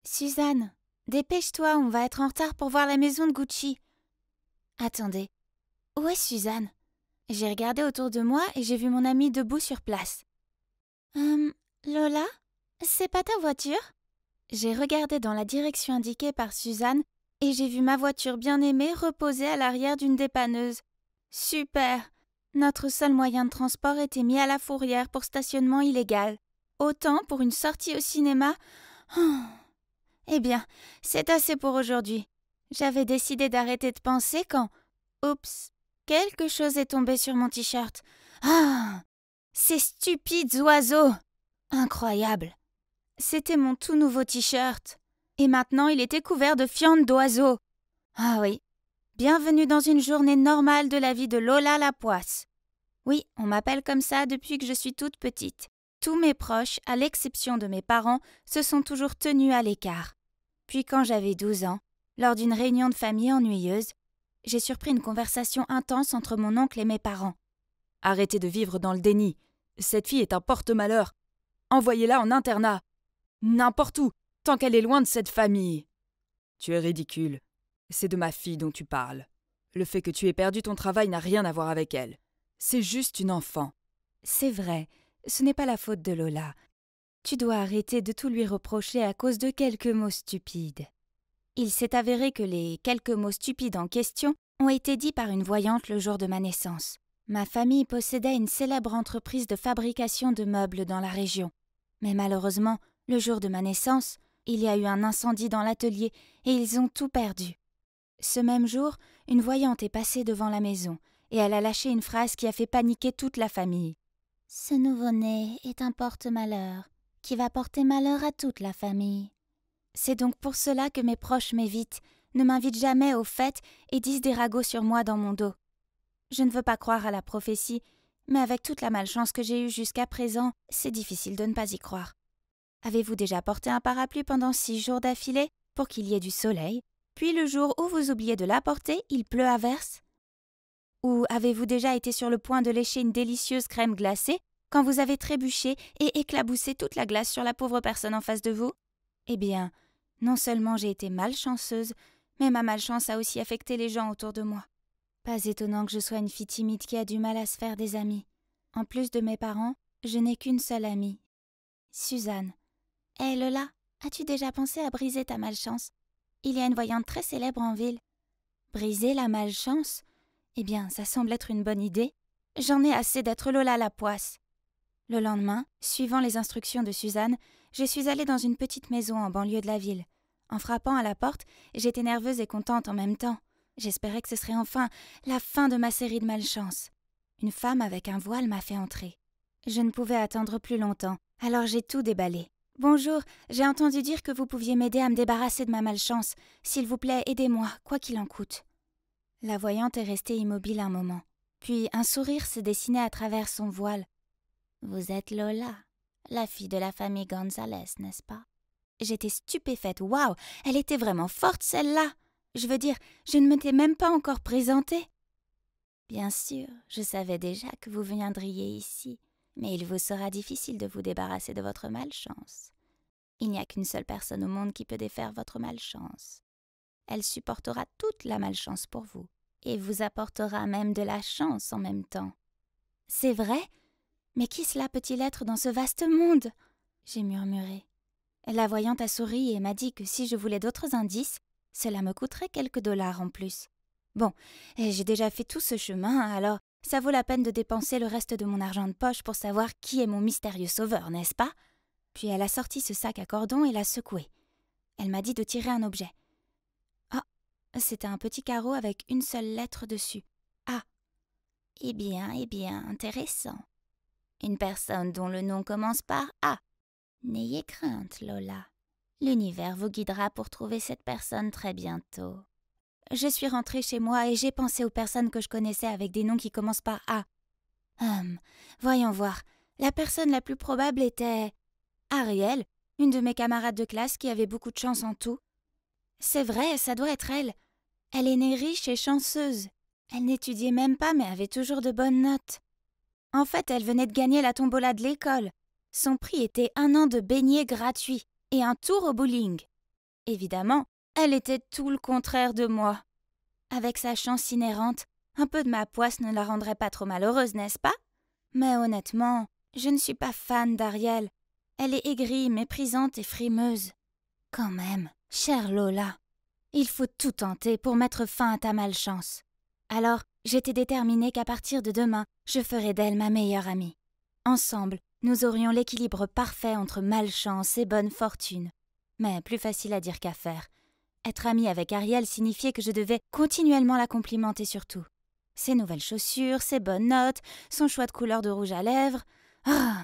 Suzanne, dépêche-toi, on va être en retard pour voir la maison de Gucci. Attendez, où est Suzanne? J'ai regardé autour de moi et j'ai vu mon amie debout sur place. Lola, c'est pas ta voiture? J'ai regardé dans la direction indiquée par Suzanne et j'ai vu ma voiture bien-aimée reposer à l'arrière d'une dépanneuse. Super! Notre seul moyen de transport était mis à la fourrière pour stationnement illégal. Autant pour une sortie au cinéma. Oh. Eh bien, c'est assez pour aujourd'hui. J'avais décidé d'arrêter de penser quand... Oups, quelque chose est tombé sur mon t-shirt. Ah! Ces stupides oiseaux! Incroyable! C'était mon tout nouveau t-shirt. Et maintenant, il était couvert de fientes d'oiseaux. Ah oui. Bienvenue dans une journée normale de la vie de Lola la poisse. Oui, on m'appelle comme ça depuis que je suis toute petite. Tous mes proches, à l'exception de mes parents, se sont toujours tenus à l'écart. Puis quand j'avais 12 ans, lors d'une réunion de famille ennuyeuse, j'ai surpris une conversation intense entre mon oncle et mes parents. « Arrêtez de vivre dans le déni. Cette fille est un porte-malheur. Envoyez-la en internat. N'importe où, tant qu'elle est loin de cette famille. » Tu es ridicule. C'est de ma fille dont tu parles. Le fait que tu aies perdu ton travail n'a rien à voir avec elle. C'est juste une enfant. C'est vrai, ce n'est pas la faute de Lola. Tu dois arrêter de tout lui reprocher à cause de quelques mots stupides. Il s'est avéré que les quelques mots stupides en question ont été dits par une voyante le jour de ma naissance. Ma famille possédait une célèbre entreprise de fabrication de meubles dans la région. Mais malheureusement, le jour de ma naissance, il y a eu un incendie dans l'atelier et ils ont tout perdu. Ce même jour, une voyante est passée devant la maison et elle a lâché une phrase qui a fait paniquer toute la famille. « Ce nouveau-né est un porte-malheur qui va porter malheur à toute la famille. » C'est donc pour cela que mes proches m'évitent, ne m'invitent jamais aux fêtes et disent des ragots sur moi dans mon dos. Je ne veux pas croire à la prophétie, mais avec toute la malchance que j'ai eue jusqu'à présent, c'est difficile de ne pas y croire. Avez-vous déjà porté un parapluie pendant 6 jours d'affilée pour qu'il y ait du soleil, puis le jour où vous oubliez de l'apporter, il pleut à verse? Ou avez-vous déjà été sur le point de lécher une délicieuse crème glacée quand vous avez trébuché et éclaboussé toute la glace sur la pauvre personne en face de vous? Eh bien, non seulement j'ai été malchanceuse, mais ma malchance a aussi affecté les gens autour de moi. Pas étonnant que je sois une fille timide qui a du mal à se faire des amis. En plus de mes parents, je n'ai qu'une seule amie, Suzanne. Hé Lola, as-tu déjà pensé à briser ta malchance? Il y a une voyante très célèbre en ville. Briser la malchance? Eh bien, ça semble être une bonne idée. J'en ai assez d'être Lola la poisse. Le lendemain, suivant les instructions de Suzanne, je suis allée dans une petite maison en banlieue de la ville. En frappant à la porte, j'étais nerveuse et contente en même temps. J'espérais que ce serait enfin la fin de ma série de malchance. Une femme avec un voile m'a fait entrer. Je ne pouvais attendre plus longtemps, alors j'ai tout déballé. « Bonjour, j'ai entendu dire que vous pouviez m'aider à me débarrasser de ma malchance. S'il vous plaît, aidez-moi, quoi qu'il en coûte. » La voyante est restée immobile un moment. Puis un sourire s'est dessiné à travers son voile. « Vous êtes Lola, la fille de la famille Gonzalez, n'est-ce pas ?» J'étais stupéfaite. Waouh, elle était vraiment forte celle-là. Je veux dire, je ne m'étais même pas encore présentée. Bien sûr, je savais déjà que vous viendriez ici, mais il vous sera difficile de vous débarrasser de votre malchance. Il n'y a qu'une seule personne au monde qui peut défaire votre malchance. Elle supportera toute la malchance pour vous, et vous apportera même de la chance en même temps. C'est vrai? Mais qui cela peut-il être dans ce vaste monde? J'ai murmuré. La voyante a souri et m'a dit que si je voulais d'autres indices, cela me coûterait quelques dollars en plus. Bon, j'ai déjà fait tout ce chemin, alors ça vaut la peine de dépenser le reste de mon argent de poche pour savoir qui est mon mystérieux sauveur, n'est-ce pas? Puis elle a sorti ce sac à cordon et l'a secoué. Elle m'a dit de tirer un objet. Ah, c'était un petit carreau avec une seule lettre dessus. Ah. Eh bien, intéressant. Une personne dont le nom commence par A. N'ayez crainte, Lola. L'univers vous guidera pour trouver cette personne très bientôt. Je suis rentrée chez moi et j'ai pensé aux personnes que je connaissais avec des noms qui commencent par A. Voyons voir. La personne la plus probable était Ariel, une de mes camarades de classe qui avait beaucoup de chance en tout. C'est vrai, ça doit être elle. Elle est née riche et chanceuse. Elle n'étudiait même pas mais avait toujours de bonnes notes. En fait, elle venait de gagner la tombola de l'école. Son prix était 1 an de beignets gratuits et un tour au bowling. Évidemment, elle était tout le contraire de moi. Avec sa chance inhérente, un peu de ma poisse ne la rendrait pas trop malheureuse, n'est-ce pas? Mais honnêtement, je ne suis pas fan d'Ariel. Elle est aigrie, méprisante et frimeuse. Quand même, chère Lola, il faut tout tenter pour mettre fin à ta malchance. Alors, j'étais déterminée qu'à partir de demain, je ferai d'elle ma meilleure amie. Ensemble, nous aurions l'équilibre parfait entre malchance et bonne fortune. Mais plus facile à dire qu'à faire. Être amie avec Ariel signifiait que je devais continuellement la complimenter sur tout. Ses nouvelles chaussures, ses bonnes notes, son choix de couleur de rouge à lèvres. Ah,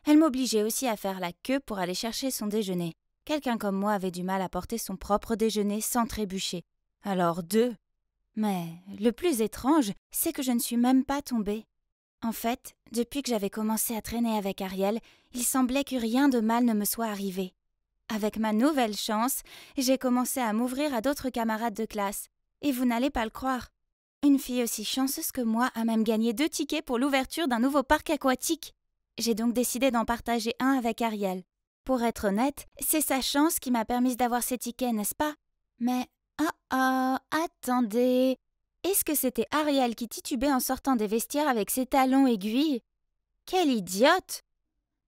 elle m'obligeait aussi à faire la queue pour aller chercher son déjeuner. Quelqu'un comme moi avait du mal à porter son propre déjeuner sans trébucher. Alors 2. Mais le plus étrange, c'est que je ne suis même pas tombée. En fait, depuis que j'avais commencé à traîner avec Ariel, il semblait que rien de mal ne me soit arrivé. Avec ma nouvelle chance, j'ai commencé à m'ouvrir à d'autres camarades de classe. Et vous n'allez pas le croire. Une fille aussi chanceuse que moi a même gagné 2 tickets pour l'ouverture d'un nouveau parc aquatique. J'ai donc décidé d'en partager un avec Ariel. Pour être honnête, c'est sa chance qui m'a permise d'avoir ces tickets, n'est-ce pas? Mais, attendez. Est-ce que c'était Ariel qui titubait en sortant des vestiaires avec ses talons aiguilles? Quelle idiote!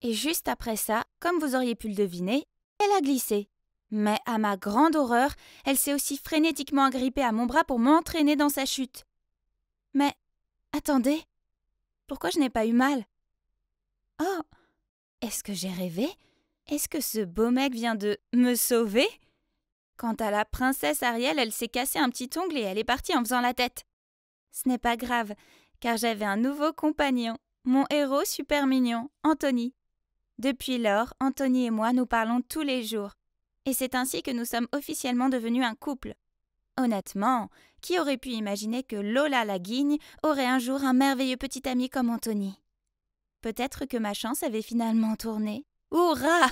Et juste après ça, comme vous auriez pu le deviner, elle a glissé. Mais à ma grande horreur, elle s'est aussi frénétiquement agrippée à mon bras pour m'entraîner dans sa chute. Mais, attendez, pourquoi je n'ai pas eu mal? Oh, est-ce que j'ai rêvé? Est-ce que ce beau mec vient de me sauver? Quant à la princesse Ariel, elle s'est cassé un petit ongle et elle est partie en faisant la tête. Ce n'est pas grave, car j'avais un nouveau compagnon, mon héros super mignon, Anthony. Depuis lors, Anthony et moi nous parlons tous les jours. Et c'est ainsi que nous sommes officiellement devenus un couple. Honnêtement, qui aurait pu imaginer que Lola la guigne aurait un jour un merveilleux petit ami comme Anthony? Peut-être que ma chance avait finalement tourné. Hourra!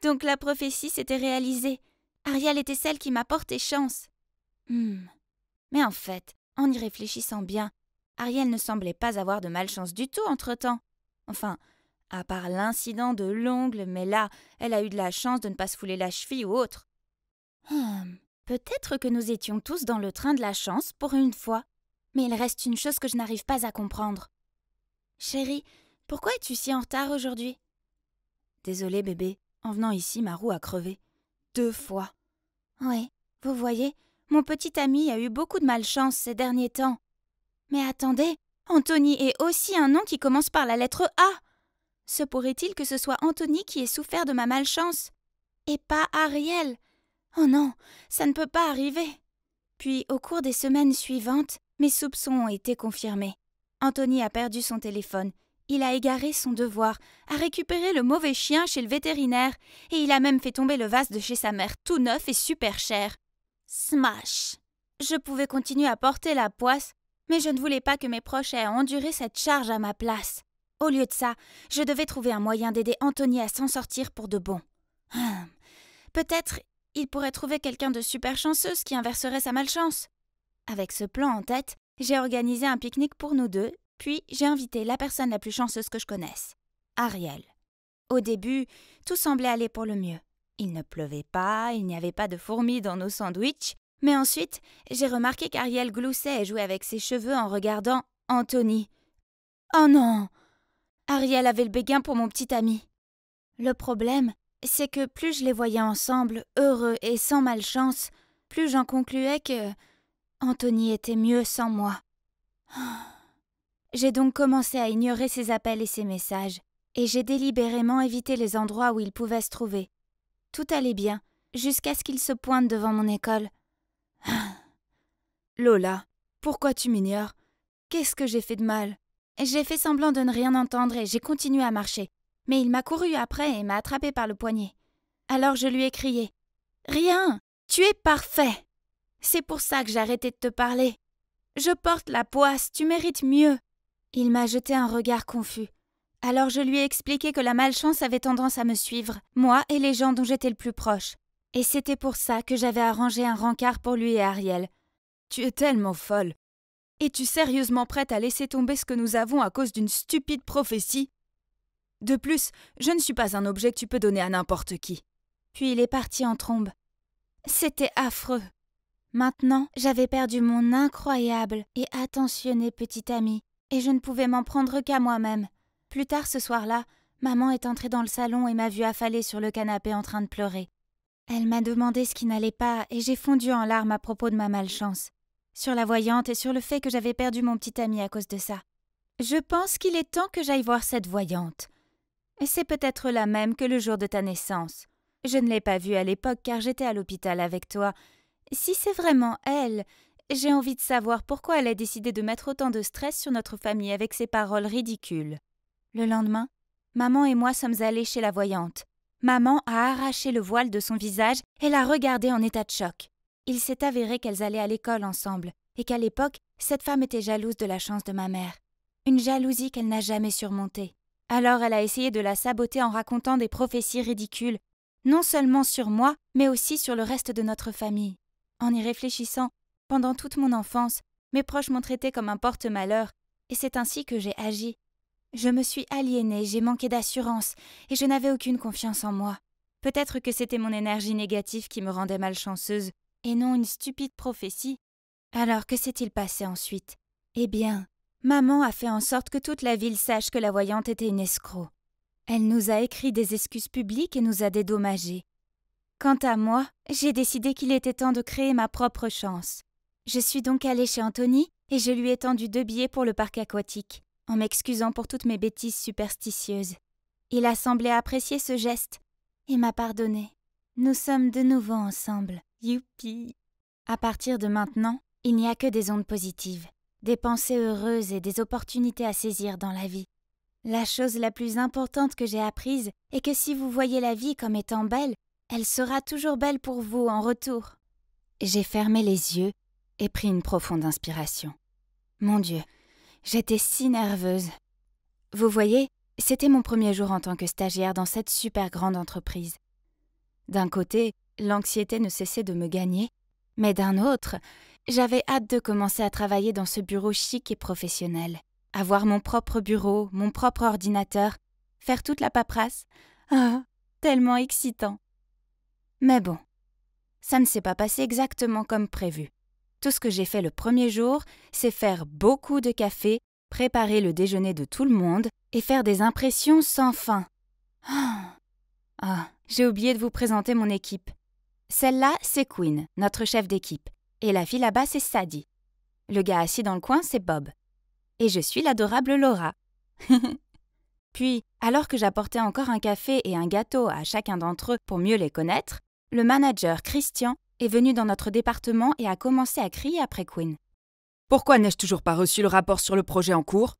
Donc la prophétie s'était réalisée. Ariel était celle qui m'a porté chance. Mais en fait, en y réfléchissant bien, Ariel ne semblait pas avoir de malchance du tout entre-temps. Enfin, à part l'incident de l'ongle, mais là, elle a eu de la chance de ne pas se fouler la cheville ou autre. Peut-être que nous étions tous dans le train de la chance pour une fois, mais il reste une chose que je n'arrive pas à comprendre. Chérie, pourquoi es-tu si en retard aujourd'hui? Désolée bébé, en venant ici, ma roue a crevé. 2 fois. Oui, vous voyez, mon petit ami a eu beaucoup de malchance ces derniers temps. Mais attendez, Anthony est aussi un nom qui commence par la lettre A. Se pourrait-il que ce soit Anthony qui ait souffert de ma malchance? Et pas Ariel? Oh non, ça ne peut pas arriver. Puis, au cours des semaines suivantes, mes soupçons ont été confirmés. Anthony a perdu son téléphone. Il a égaré son devoir, a récupéré le mauvais chien chez le vétérinaire, et il a même fait tomber le vase de chez sa mère tout neuf et super cher. Smash! Je pouvais continuer à porter la poisse, mais je ne voulais pas que mes proches aient à endurer cette charge à ma place. Au lieu de ça, je devais trouver un moyen d'aider Anthony à s'en sortir pour de bon. Peut-être il pourrait trouver quelqu'un de super chanceuse qui inverserait sa malchance. Avec ce plan en tête, j'ai organisé un pique-nique pour nous deux, puis j'ai invité la personne la plus chanceuse que je connaisse, Ariel. Au début, tout semblait aller pour le mieux. Il ne pleuvait pas, il n'y avait pas de fourmis dans nos sandwichs, mais ensuite, j'ai remarqué qu'Ariel gloussait et jouait avec ses cheveux en regardant Anthony. Oh non! Ariel avait le béguin pour mon petit ami. Le problème, c'est que plus je les voyais ensemble, heureux et sans malchance, plus j'en concluais que Anthony était mieux sans moi. J'ai donc commencé à ignorer ses appels et ses messages, et j'ai délibérément évité les endroits où il pouvait se trouver. Tout allait bien, jusqu'à ce qu'il se pointe devant mon école. Lola, pourquoi tu m'ignores? Qu'est-ce que j'ai fait de mal? J'ai fait semblant de ne rien entendre et j'ai continué à marcher. Mais il m'a couru après et m'a attrapé par le poignet. Alors je lui ai crié « Rien! Tu es parfait! C'est pour ça que j'ai arrêté de te parler. Je porte la poisse, tu mérites mieux. » Il m'a jeté un regard confus. Alors je lui ai expliqué que la malchance avait tendance à me suivre, moi et les gens dont j'étais le plus proche. Et c'était pour ça que j'avais arrangé un rencard pour lui et Ariel. Tu es tellement folle. Es-tu sérieusement prête à laisser tomber ce que nous avons à cause d'une stupide prophétie? De plus, je ne suis pas un objet que tu peux donner à n'importe qui. Puis il est parti en trombe. C'était affreux. Maintenant, j'avais perdu mon incroyable et attentionné petit ami, et je ne pouvais m'en prendre qu'à moi-même. Plus tard ce soir-là, maman est entrée dans le salon et m'a vue affalée sur le canapé en train de pleurer. Elle m'a demandé ce qui n'allait pas, et j'ai fondu en larmes à propos de ma malchance, sur la voyante et sur le fait que j'avais perdu mon petit ami à cause de ça. Je pense qu'il est temps que j'aille voir cette voyante. Et c'est peut-être la même que le jour de ta naissance. Je ne l'ai pas vue à l'époque car j'étais à l'hôpital avec toi. Si c'est vraiment elle, j'ai envie de savoir pourquoi elle a décidé de mettre autant de stress sur notre famille avec ses paroles ridicules. Le lendemain, maman et moi sommes allés chez la voyante. Maman a arraché le voile de son visage et l'a regardée en état de choc. Il s'est avéré qu'elles allaient à l'école ensemble et qu'à l'époque, cette femme était jalouse de la chance de ma mère. Une jalousie qu'elle n'a jamais surmontée. Alors elle a essayé de la saboter en racontant des prophéties ridicules, non seulement sur moi, mais aussi sur le reste de notre famille. En y réfléchissant, pendant toute mon enfance, mes proches m'ont traité comme un porte-malheur, et c'est ainsi que j'ai agi. Je me suis aliénée, j'ai manqué d'assurance, et je n'avais aucune confiance en moi. Peut-être que c'était mon énergie négative qui me rendait malchanceuse, et non une stupide prophétie. Alors que s'est-il passé ensuite? Eh bien, maman a fait en sorte que toute la ville sache que la voyante était une escroc. Elle nous a écrit des excuses publiques et nous a dédommagés. Quant à moi, j'ai décidé qu'il était temps de créer ma propre chance. Je suis donc allée chez Anthony et je lui ai tendu 2 billets pour le parc aquatique, en m'excusant pour toutes mes bêtises superstitieuses. Il a semblé apprécier ce geste et m'a pardonné. Nous sommes de nouveau ensemble. Youpi! À partir de maintenant, il n'y a que des ondes positives, des pensées heureuses et des opportunités à saisir dans la vie. La chose la plus importante que j'ai apprise est que si vous voyez la vie comme étant belle, elle sera toujours belle pour vous en retour. J'ai fermé les yeux et pris une profonde inspiration. Mon Dieu, j'étais si nerveuse. Vous voyez, c'était mon premier jour en tant que stagiaire dans cette super grande entreprise. D'un côté, l'anxiété ne cessait de me gagner, mais d'un autre, j'avais hâte de commencer à travailler dans ce bureau chic et professionnel. Avoir mon propre bureau, mon propre ordinateur, faire toute la paperasse. Ah, tellement excitant. Mais bon, ça ne s'est pas passé exactement comme prévu. Tout ce que j'ai fait le premier jour, c'est faire beaucoup de café, préparer le déjeuner de tout le monde et faire des impressions sans fin. J'ai oublié de vous présenter mon équipe. Celle-là, c'est Queen, notre chef d'équipe, et la fille là-bas, c'est Sadie. Le gars assis dans le coin, c'est Bob. Et je suis l'adorable Laura. Puis, alors que j'apportais encore un café et un gâteau à chacun d'entre eux pour mieux les connaître, le manager Christian est venu dans notre département et a commencé à crier après Queen. « Pourquoi n'ai-je toujours pas reçu le rapport sur le projet en cours ?»«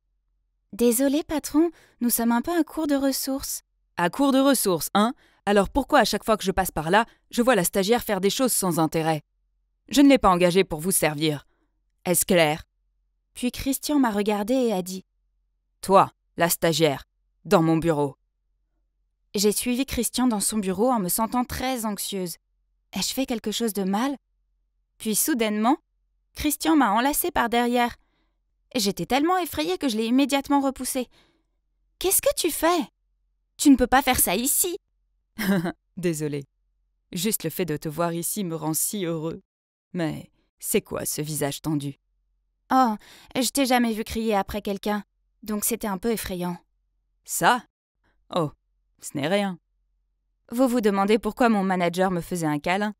Désolé, patron, nous sommes un peu à court de ressources. »« À court de ressources, hein? Alors pourquoi à chaque fois que je passe par là, je vois la stagiaire faire des choses sans intérêt? Je ne l'ai pas engagée pour vous servir. Est-ce clair ?» Puis Christian m'a regardé et a dit « Toi, la stagiaire, dans mon bureau. » J'ai suivi Christian dans son bureau en me sentant très anxieuse. Ai-je fait quelque chose de mal? Puis soudainement, Christian m'a enlacée par derrière. J'étais tellement effrayée que je l'ai immédiatement repoussé. « Qu'est-ce que tu fais? Tu ne peux pas faire ça ici !» Désolée. Juste le fait de te voir ici me rend si heureux. Mais c'est quoi ce visage tendu? Oh, je t'ai jamais vu crier après quelqu'un, donc c'était un peu effrayant. Ça? Oh, ce n'est rien. Vous vous demandez pourquoi mon manager me faisait un câlin?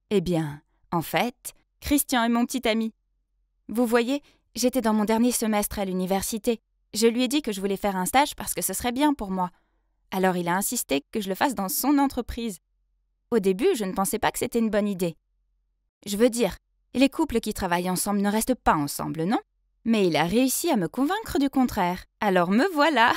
Eh bien, en fait, Christian est mon petit ami. Vous voyez, j'étais dans mon dernier semestre à l'université. Je lui ai dit que je voulais faire un stage parce que ce serait bien pour moi. Alors il a insisté que je le fasse dans son entreprise. Au début, je ne pensais pas que c'était une bonne idée. Je veux dire, les couples qui travaillent ensemble ne restent pas ensemble, non? Mais il a réussi à me convaincre du contraire. Alors me voilà.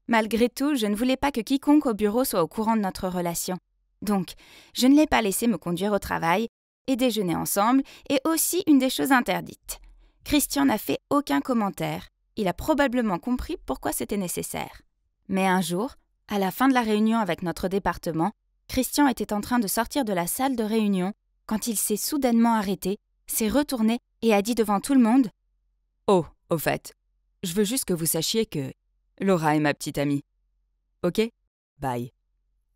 Malgré tout, je ne voulais pas que quiconque au bureau soit au courant de notre relation. Donc, je ne l'ai pas laissé me conduire au travail et déjeuner ensemble, et aussi une des choses interdites. Christian n'a fait aucun commentaire. Il a probablement compris pourquoi c'était nécessaire. Mais un jour, à la fin de la réunion avec notre département, Christian était en train de sortir de la salle de réunion quand il s'est soudainement arrêté, s'est retourné et a dit devant tout le monde « Oh, au fait, je veux juste que vous sachiez que Laura est ma petite amie. Ok? Bye. »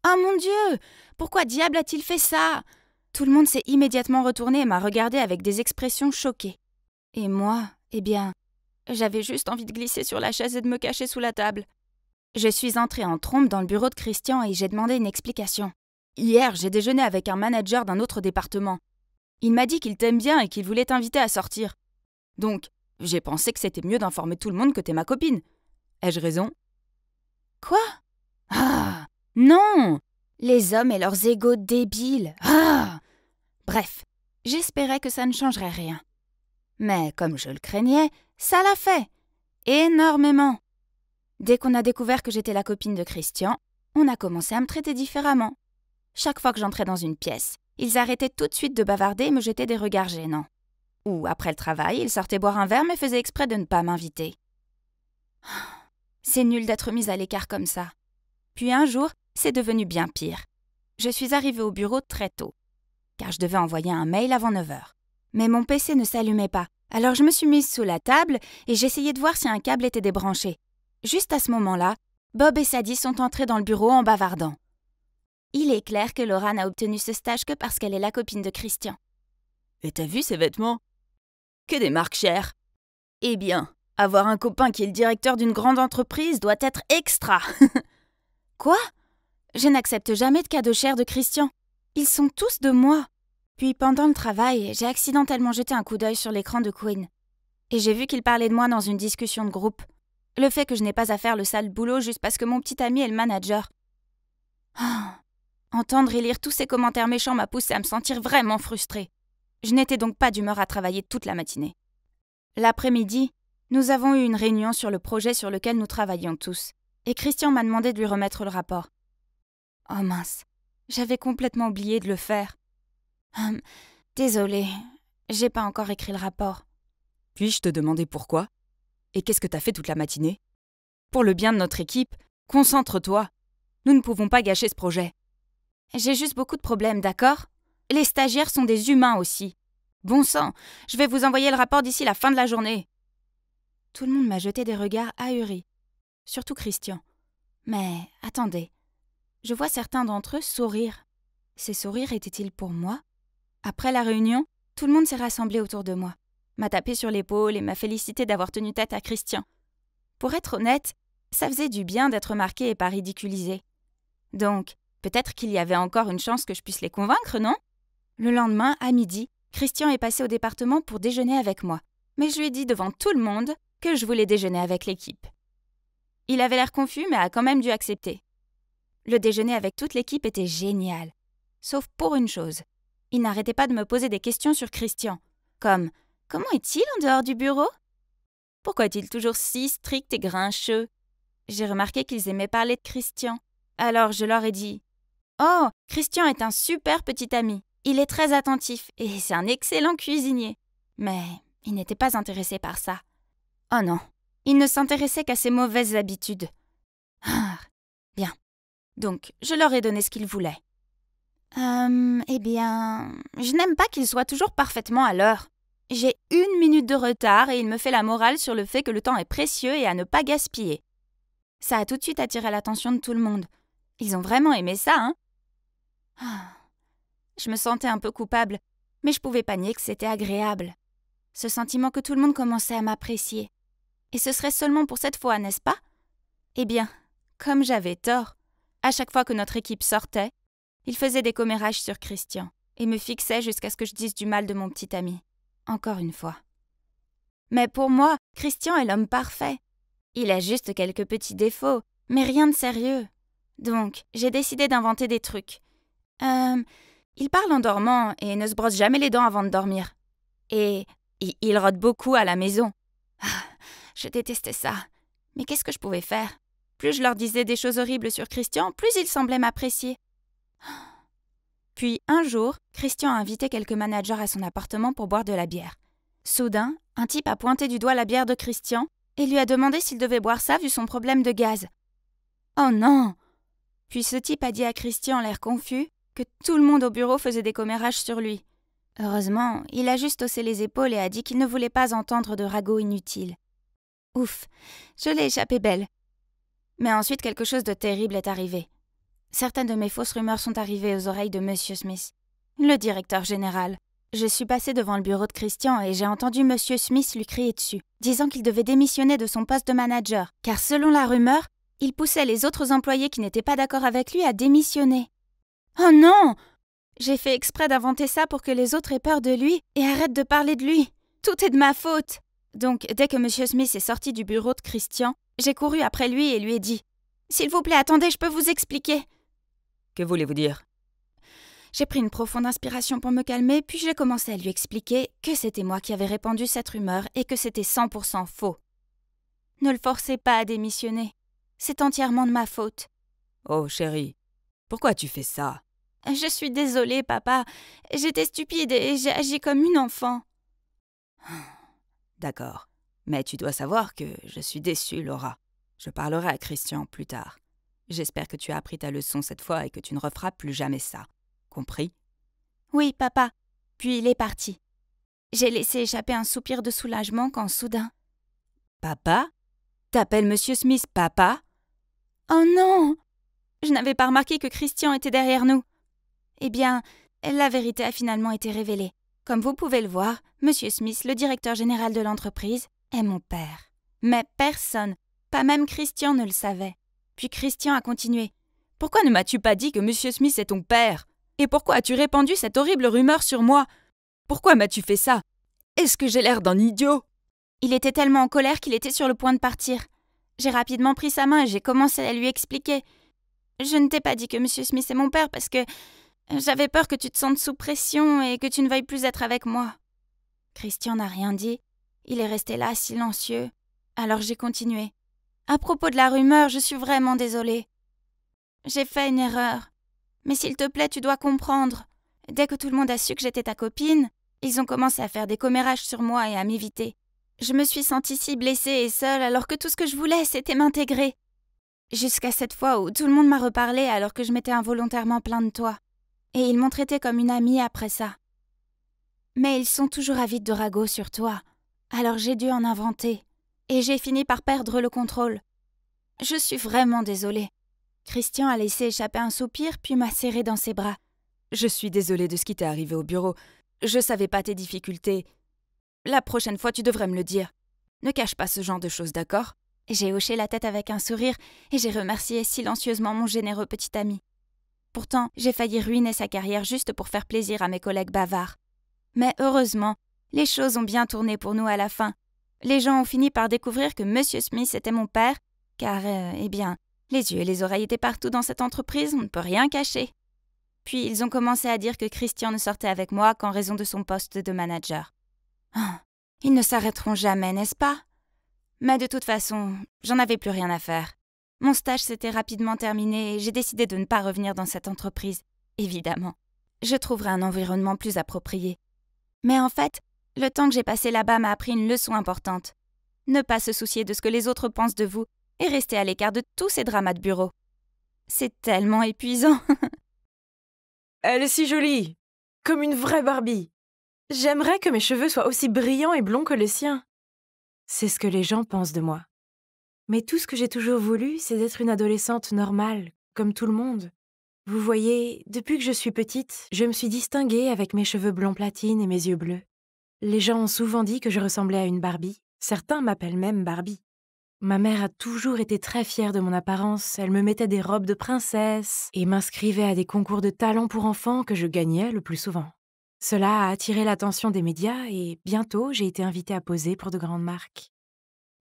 Oh mon Dieu! Pourquoi diable a-t-il fait ça? Tout le monde s'est immédiatement retourné et m'a regardé avec des expressions choquées. Et moi, eh bien, j'avais juste envie de glisser sur la chaise et de me cacher sous la table. Je suis entrée en trombe dans le bureau de Christian et j'ai demandé une explication. Hier, j'ai déjeuné avec un manager d'un autre département. Il m'a dit qu'il t'aime bien et qu'il voulait t'inviter à sortir. Donc, j'ai pensé que c'était mieux d'informer tout le monde que t'es ma copine. Ai-je raison? Quoi? Ah! Non! Les hommes et leurs égos débiles. Ah! Bref, j'espérais que ça ne changerait rien. Mais comme je le craignais, ça l'a fait. Énormément. Dès qu'on a découvert que j'étais la copine de Christian, on a commencé à me traiter différemment. Chaque fois que j'entrais dans une pièce, ils arrêtaient tout de suite de bavarder et me jetaient des regards gênants. Ou, après le travail, ils sortaient boire un verre mais faisaient exprès de ne pas m'inviter. C'est nul d'être mise à l'écart comme ça. Puis un jour, c'est devenu bien pire. Je suis arrivée au bureau très tôt, car je devais envoyer un mail avant 9h. Mais mon PC ne s'allumait pas, alors je me suis mise sous la table et j'essayais de voir si un câble était débranché. Juste à ce moment-là, Bob et Sadie sont entrés dans le bureau en bavardant. Il est clair que Laura n'a obtenu ce stage que parce qu'elle est la copine de Christian. Et t'as vu ses vêtements? Que des marques chères. Eh bien, avoir un copain qui est le directeur d'une grande entreprise doit être extra. Quoi? Je n'accepte jamais de cadeaux chers de Christian. Ils sont tous de moi. Puis pendant le travail, j'ai accidentellement jeté un coup d'œil sur l'écran de Quinn. Et j'ai vu qu'il parlait de moi dans une discussion de groupe. Le fait que je n'ai pas à faire le sale boulot juste parce que mon petit ami est le manager. Entendre et lire tous ces commentaires méchants m'a poussé à me sentir vraiment frustrée. Je n'étais donc pas d'humeur à travailler toute la matinée. L'après-midi, nous avons eu une réunion sur le projet sur lequel nous travaillions tous, et Christian m'a demandé de lui remettre le rapport. Oh mince, j'avais complètement oublié de le faire. Désolée, j'ai pas encore écrit le rapport. Puis-je te demander pourquoi? Et qu'est-ce que t'as fait toute la matinée? Pour le bien de notre équipe, concentre-toi. Nous ne pouvons pas gâcher ce projet. J'ai juste beaucoup de problèmes, d'accord? Les stagiaires sont des humains aussi. Bon sang, je vais vous envoyer le rapport d'ici la fin de la journée. Tout le monde m'a jeté des regards ahuris. Surtout Christian. Mais attendez, je vois certains d'entre eux sourire. Ces sourires étaient-ils pour moi? Après la réunion, tout le monde s'est rassemblé autour de moi, m'a tapé sur l'épaule et m'a félicité d'avoir tenu tête à Christian. Pour être honnête, ça faisait du bien d'être marqué et pas ridiculisé. Donc, peut-être qu'il y avait encore une chance que je puisse les convaincre, non? Le lendemain, à midi, Christian est passé au département pour déjeuner avec moi, mais je lui ai dit devant tout le monde que je voulais déjeuner avec l'équipe. Il avait l'air confus, mais a quand même dû accepter. Le déjeuner avec toute l'équipe était génial, sauf pour une chose. Il n'arrêtait pas de me poser des questions sur Christian, comme « Comment est-il en dehors du bureau? Pourquoi est-il toujours si strict et grincheux ?» J'ai remarqué qu'ils aimaient parler de Christian. Alors je leur ai dit « Oh, Christian est un super petit ami. Il est très attentif et c'est un excellent cuisinier. » Mais il n'était pas intéressé par ça. Oh non, il ne s'intéressait qu'à ses mauvaises habitudes. Bien. Donc, je leur ai donné ce qu'ils voulaient. Eh bien, je n'aime pas qu'il soit toujours parfaitement à l'heure. J'ai 1 minute de retard et il me fait la morale sur le fait que le temps est précieux et à ne pas gaspiller. Ça a tout de suite attiré l'attention de tout le monde. Ils ont vraiment aimé ça, hein? Je me sentais un peu coupable, mais je pouvais pas nier que c'était agréable. Ce sentiment que tout le monde commençait à m'apprécier. Et ce serait seulement pour cette fois, n'est-ce pas? Eh bien, comme j'avais tort, à chaque fois que notre équipe sortait, il faisait des commérages sur Christian et me fixait jusqu'à ce que je dise du mal de mon petit ami. Encore une fois. Mais pour moi, Christian est l'homme parfait. Il a juste quelques petits défauts, mais rien de sérieux. Donc, j'ai décidé d'inventer des trucs. Il parle en dormant et ne se brosse jamais les dents avant de dormir. Et il rôde beaucoup à la maison. Je détestais ça. Mais qu'est-ce que je pouvais faire? Plus je leur disais des choses horribles sur Christian, plus ils semblaient m'apprécier. Puis, un jour, Christian a invité quelques managers à son appartement pour boire de la bière. Soudain, un type a pointé du doigt la bière de Christian et lui a demandé s'il devait boire ça vu son problème de gaz. Oh non! Puis ce type a dit à Christian, l'air confus, que tout le monde au bureau faisait des commérages sur lui. Heureusement, il a juste haussé les épaules et a dit qu'il ne voulait pas entendre de ragots inutiles. Ouf, je l'ai échappé belle. Mais ensuite, quelque chose de terrible est arrivé. Certaines de mes fausses rumeurs sont arrivées aux oreilles de Monsieur Smith, le directeur général. Je suis passée devant le bureau de Christian et j'ai entendu Monsieur Smith lui crier dessus, disant qu'il devait démissionner de son poste de manager, car selon la rumeur, il poussait les autres employés qui n'étaient pas d'accord avec lui à démissionner. Oh non! J'ai fait exprès d'inventer ça pour que les autres aient peur de lui et arrêtent de parler de lui. Tout est de ma faute. Donc, dès que Monsieur Smith est sorti du bureau de Christian, j'ai couru après lui et lui ai dit « S'il vous plaît, attendez, je peux vous expliquer. » Que voulez-vous dire? J'ai pris une profonde inspiration pour me calmer, puis j'ai commencé à lui expliquer que c'était moi qui avais répandu cette rumeur et que c'était 100% faux. Ne le forcez pas à démissionner. C'est entièrement de ma faute. Oh, chérie, pourquoi tu fais ça? Je suis désolée, papa. J'étais stupide et j'ai agi comme une enfant. D'accord, mais tu dois savoir que je suis déçue, Laura. Je parlerai à Christian plus tard. J'espère que tu as appris ta leçon cette fois et que tu ne referas plus jamais ça. Compris? Oui, papa. Puis il est parti. J'ai laissé échapper un soupir de soulagement quand soudain... Papa? T'appelles Monsieur Smith papa? Oh non! Je n'avais pas remarqué que Christian était derrière nous. Eh bien, la vérité a finalement été révélée. Comme vous pouvez le voir, Monsieur Smith, le directeur général de l'entreprise, est mon père. Mais personne, pas même Christian, ne le savait. Puis Christian a continué. « Pourquoi ne m'as-tu pas dit que Monsieur Smith est ton père? Et pourquoi as-tu répandu cette horrible rumeur sur moi? Pourquoi m'as-tu fait ça? Est-ce que j'ai l'air d'un idiot? » Il était tellement en colère qu'il était sur le point de partir. J'ai rapidement pris sa main et j'ai commencé à lui expliquer. « Je ne t'ai pas dit que Monsieur Smith est mon père parce que j'avais peur que tu te sentes sous pression et que tu ne veuilles plus être avec moi. » Christian n'a rien dit. Il est resté là, silencieux. Alors j'ai continué. « À propos de la rumeur, je suis vraiment désolée. J'ai fait une erreur. Mais s'il te plaît, tu dois comprendre. Dès que tout le monde a su que j'étais ta copine, ils ont commencé à faire des commérages sur moi et à m'éviter. Je me suis sentie si blessée et seule alors que tout ce que je voulais, c'était m'intégrer. Jusqu'à cette fois où tout le monde m'a reparlé alors que je m'étais involontairement plaint de toi. Et ils m'ont traitée comme une amie après ça. Mais ils sont toujours avides de ragots sur toi. Alors j'ai dû en inventer. Et j'ai fini par perdre le contrôle. Je suis vraiment désolée. » Christian a laissé échapper un soupir puis m'a serré dans ses bras. « Je suis désolée de ce qui t'est arrivé au bureau. Je savais pas tes difficultés. La prochaine fois, tu devrais me le dire. Ne cache pas ce genre de choses, d'accord? » J'ai hoché la tête avec un sourire et j'ai remercié silencieusement mon généreux petit ami. Pourtant, j'ai failli ruiner sa carrière juste pour faire plaisir à mes collègues bavards. Mais heureusement, les choses ont bien tourné pour nous à la fin. Les gens ont fini par découvrir que Monsieur Smith était mon père, car, eh bien, les yeux et les oreilles étaient partout dans cette entreprise, on ne peut rien cacher. Puis ils ont commencé à dire que Christian ne sortait avec moi qu'en raison de son poste de manager. Ah, ils ne s'arrêteront jamais, n'est-ce pas? Mais de toute façon, j'en avais plus rien à faire. Mon stage s'était rapidement terminé et j'ai décidé de ne pas revenir dans cette entreprise, évidemment. Je trouverai un environnement plus approprié. Mais en fait, le temps que j'ai passé là-bas m'a appris une leçon importante. Ne pas se soucier de ce que les autres pensent de vous et rester à l'écart de tous ces dramas de bureau. C'est tellement épuisant. Elle est si jolie, comme une vraie Barbie. J'aimerais que mes cheveux soient aussi brillants et blonds que les siens. C'est ce que les gens pensent de moi. Mais tout ce que j'ai toujours voulu, c'est d'être une adolescente normale, comme tout le monde. Vous voyez, depuis que je suis petite, je me suis distinguée avec mes cheveux blonds platine et mes yeux bleus. Les gens ont souvent dit que je ressemblais à une Barbie. Certains m'appellent même Barbie. Ma mère a toujours été très fière de mon apparence. Elle me mettait des robes de princesse et m'inscrivait à des concours de talent pour enfants que je gagnais le plus souvent. Cela a attiré l'attention des médias et bientôt j'ai été invitée à poser pour de grandes marques.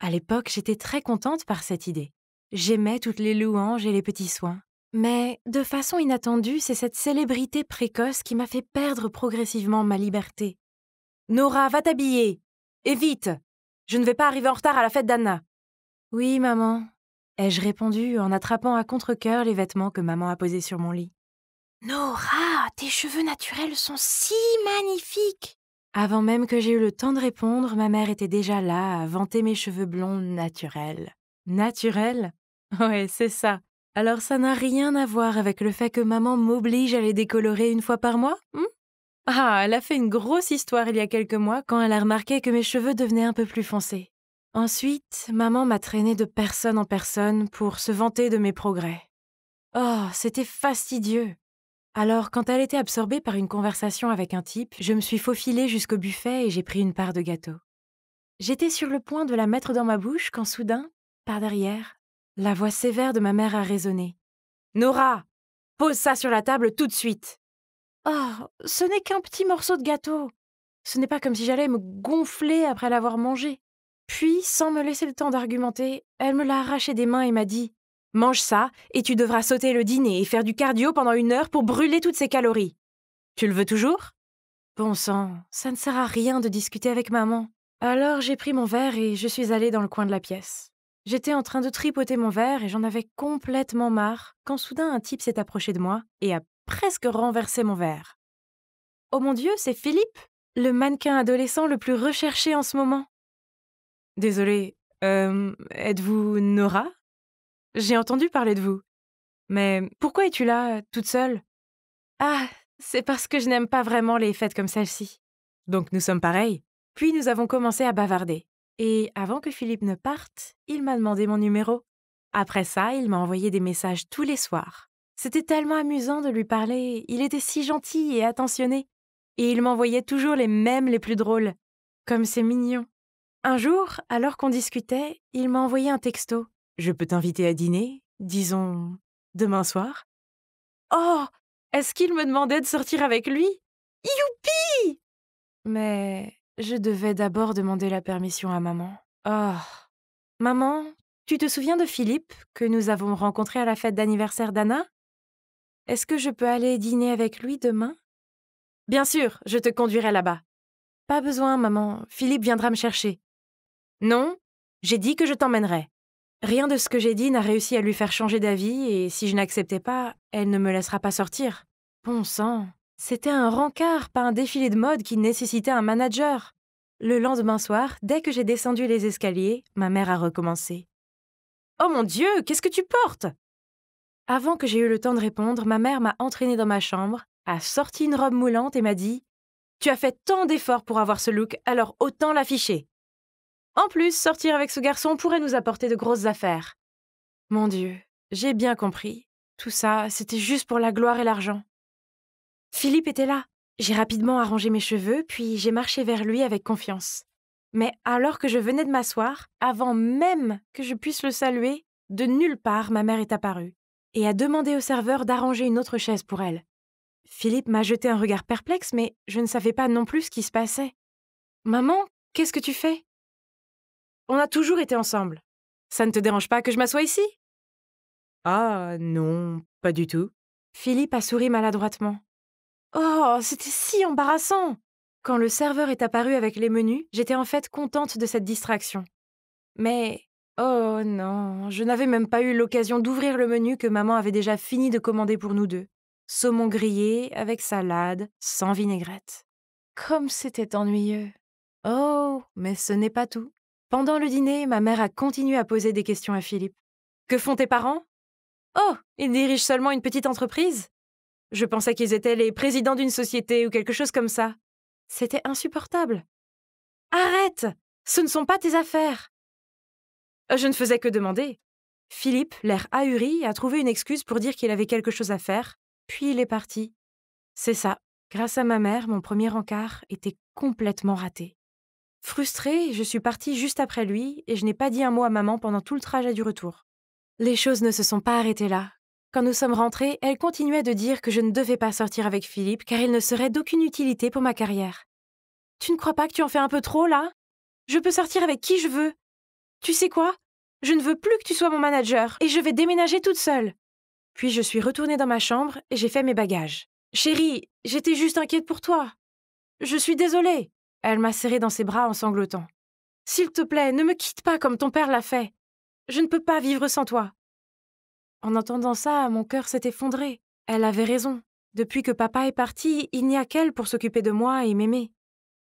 À l'époque, j'étais très contente par cette idée. J'aimais toutes les louanges et les petits soins. Mais, de façon inattendue, c'est cette célébrité précoce qui m'a fait perdre progressivement ma liberté. « Nora, va t'habiller! Et vite! Je ne vais pas arriver en retard à la fête d'Anna. »« Oui, maman, » ai-je répondu en attrapant à contre-cœur les vêtements que maman a posés sur mon lit. « Nora, tes cheveux naturels sont si magnifiques !» Avant même que j'aie eu le temps de répondre, ma mère était déjà là à vanter mes cheveux blonds naturels. Naturels? Ouais, c'est ça. Alors ça n'a rien à voir avec le fait que maman m'oblige à les décolorer une fois par mois? Ah, elle a fait une grosse histoire il y a quelques mois quand elle a remarqué que mes cheveux devenaient un peu plus foncés. Ensuite, maman m'a traînée de personne en personne pour se vanter de mes progrès. Oh, c'était fastidieux. Alors, quand elle était absorbée par une conversation avec un type, je me suis faufilée jusqu'au buffet et j'ai pris une part de gâteau. J'étais sur le point de la mettre dans ma bouche quand soudain, par derrière, la voix sévère de ma mère a résonné. « Nora, pose ça sur la table tout de suite !»« Oh, ce n'est qu'un petit morceau de gâteau. Ce n'est pas comme si j'allais me gonfler après l'avoir mangé. » Puis, sans me laisser le temps d'argumenter, elle me l'a arraché des mains et m'a dit « Mange ça et tu devras sauter le dîner et faire du cardio pendant 1 heure pour brûler toutes ces calories. Tu le veux toujours ?» Bon sang, ça ne sert à rien de discuter avec maman. Alors j'ai pris mon verre et je suis allée dans le coin de la pièce. J'étais en train de tripoter mon verre et j'en avais complètement marre quand soudain un type s'est approché de moi et a presque renversé mon verre. Oh mon Dieu, c'est Philippe, le mannequin adolescent le plus recherché en ce moment. Désolée, êtes-vous Nora ? J'ai entendu parler de vous. Mais pourquoi es-tu là, toute seule ? Ah, c'est parce que je n'aime pas vraiment les fêtes comme celle-ci. Donc nous sommes pareils. Puis nous avons commencé à bavarder. Et avant que Philippe ne parte, il m'a demandé mon numéro. Après ça, il m'a envoyé des messages tous les soirs. C'était tellement amusant de lui parler, il était si gentil et attentionné. Et il m'envoyait toujours les mèmes les plus drôles. Comme c'est mignon. Un jour, alors qu'on discutait, il m'a envoyé un texto. « Je peux t'inviter à dîner, disons, demain soir ?» Oh, est-ce qu'il me demandait de sortir avec lui ? Youpi ! Mais je devais d'abord demander la permission à maman. Oh. Maman, tu te souviens de Philippe, que nous avons rencontré à la fête d'anniversaire d'Anna ? Est-ce que je peux aller dîner avec lui demain ? Bien sûr, je te conduirai là-bas. Pas besoin, maman, Philippe viendra me chercher. Non, j'ai dit que je t'emmènerai. Rien de ce que j'ai dit n'a réussi à lui faire changer d'avis et si je n'acceptais pas, elle ne me laissera pas sortir. Bon sang, c'était un rencard, pas un défilé de mode qui nécessitait un manager. Le lendemain soir, dès que j'ai descendu les escaliers, ma mère a recommencé. « Oh mon Dieu, qu'est-ce que tu portes ?» Avant que j'aie eu le temps de répondre, ma mère m'a entraînée dans ma chambre, a sorti une robe moulante et m'a dit « Tu as fait tant d'efforts pour avoir ce look, alors autant l'afficher. En plus, sortir avec ce garçon pourrait nous apporter de grosses affaires. » Mon Dieu, j'ai bien compris. Tout ça, c'était juste pour la gloire et l'argent. Philippe était là. J'ai rapidement arrangé mes cheveux, puis j'ai marché vers lui avec confiance. Mais alors que je venais de m'asseoir, avant même que je puisse le saluer, de nulle part, ma mère est apparue et a demandé au serveur d'arranger une autre chaise pour elle. Philippe m'a jeté un regard perplexe, mais je ne savais pas non plus ce qui se passait. « Maman, qu'est-ce que tu fais ? » On a toujours été ensemble. Ça ne te dérange pas que je m'assoie ici ? Ah non, pas du tout. Philippe a souri maladroitement. Oh, c'était si embarrassant! Quand le serveur est apparu avec les menus, j'étais en fait contente de cette distraction. Mais, oh non, je n'avais même pas eu l'occasion d'ouvrir le menu que maman avait déjà fini de commander pour nous deux. Saumon grillé avec salade, sans vinaigrette. Comme c'était ennuyeux. Oh, mais ce n'est pas tout. Pendant le dîner, ma mère a continué à poser des questions à Philippe. Que font tes parents ? Oh, ils dirigent seulement une petite entreprise ? Je pensais qu'ils étaient les présidents d'une société ou quelque chose comme ça. C'était insupportable. Arrête ! Ce ne sont pas tes affaires. Je ne faisais que demander. Philippe, l'air ahuri, a trouvé une excuse pour dire qu'il avait quelque chose à faire, puis il est parti. C'est ça. Grâce à ma mère, mon premier encart était complètement raté. Frustrée, je suis partie juste après lui et je n'ai pas dit un mot à maman pendant tout le trajet du retour. Les choses ne se sont pas arrêtées là. Quand nous sommes rentrés, elle continuait de dire que je ne devais pas sortir avec Philippe car il ne serait d'aucune utilité pour ma carrière. « Tu ne crois pas que tu en fais un peu trop, là ? Je peux sortir avec qui je veux. Tu sais quoi ? Je ne veux plus que tu sois mon manager et je vais déménager toute seule. » Puis je suis retournée dans ma chambre et j'ai fait mes bagages. « Chérie, j'étais juste inquiète pour toi. Je suis désolée. » Elle m'a serrée dans ses bras en sanglotant. « S'il te plaît, ne me quitte pas comme ton père l'a fait. Je ne peux pas vivre sans toi. » En entendant ça, mon cœur s'est effondré. Elle avait raison. Depuis que papa est parti, il n'y a qu'elle pour s'occuper de moi et m'aimer.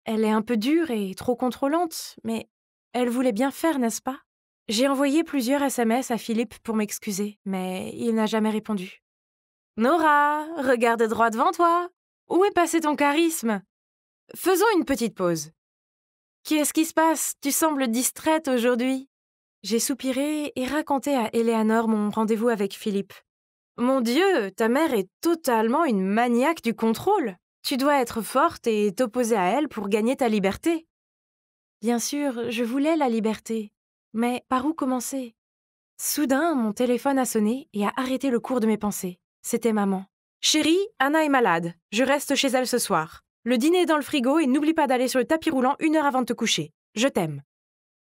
Elle est un peu dure et trop contrôlante, mais elle voulait bien faire, n'est-ce pas ? J'ai envoyé plusieurs SMS à Philippe pour m'excuser, mais il n'a jamais répondu. « Nora, regarde droit devant toi. Où est passé ton charisme ? Faisons une petite pause. » « Qu'est-ce qui se passe ? Tu sembles distraite aujourd'hui. » J'ai soupiré et raconté à Éléanore mon rendez-vous avec Philippe. Mon Dieu, ta mère est totalement une maniaque du contrôle. Tu dois être forte et t'opposer à elle pour gagner ta liberté. Bien sûr, je voulais la liberté. Mais par où commencer? Soudain, mon téléphone a sonné et a arrêté le cours de mes pensées. C'était maman. Chérie, Anna est malade. Je reste chez elle ce soir. Le dîner est dans le frigo et n'oublie pas d'aller sur le tapis roulant 1 heure avant de te coucher. Je t'aime.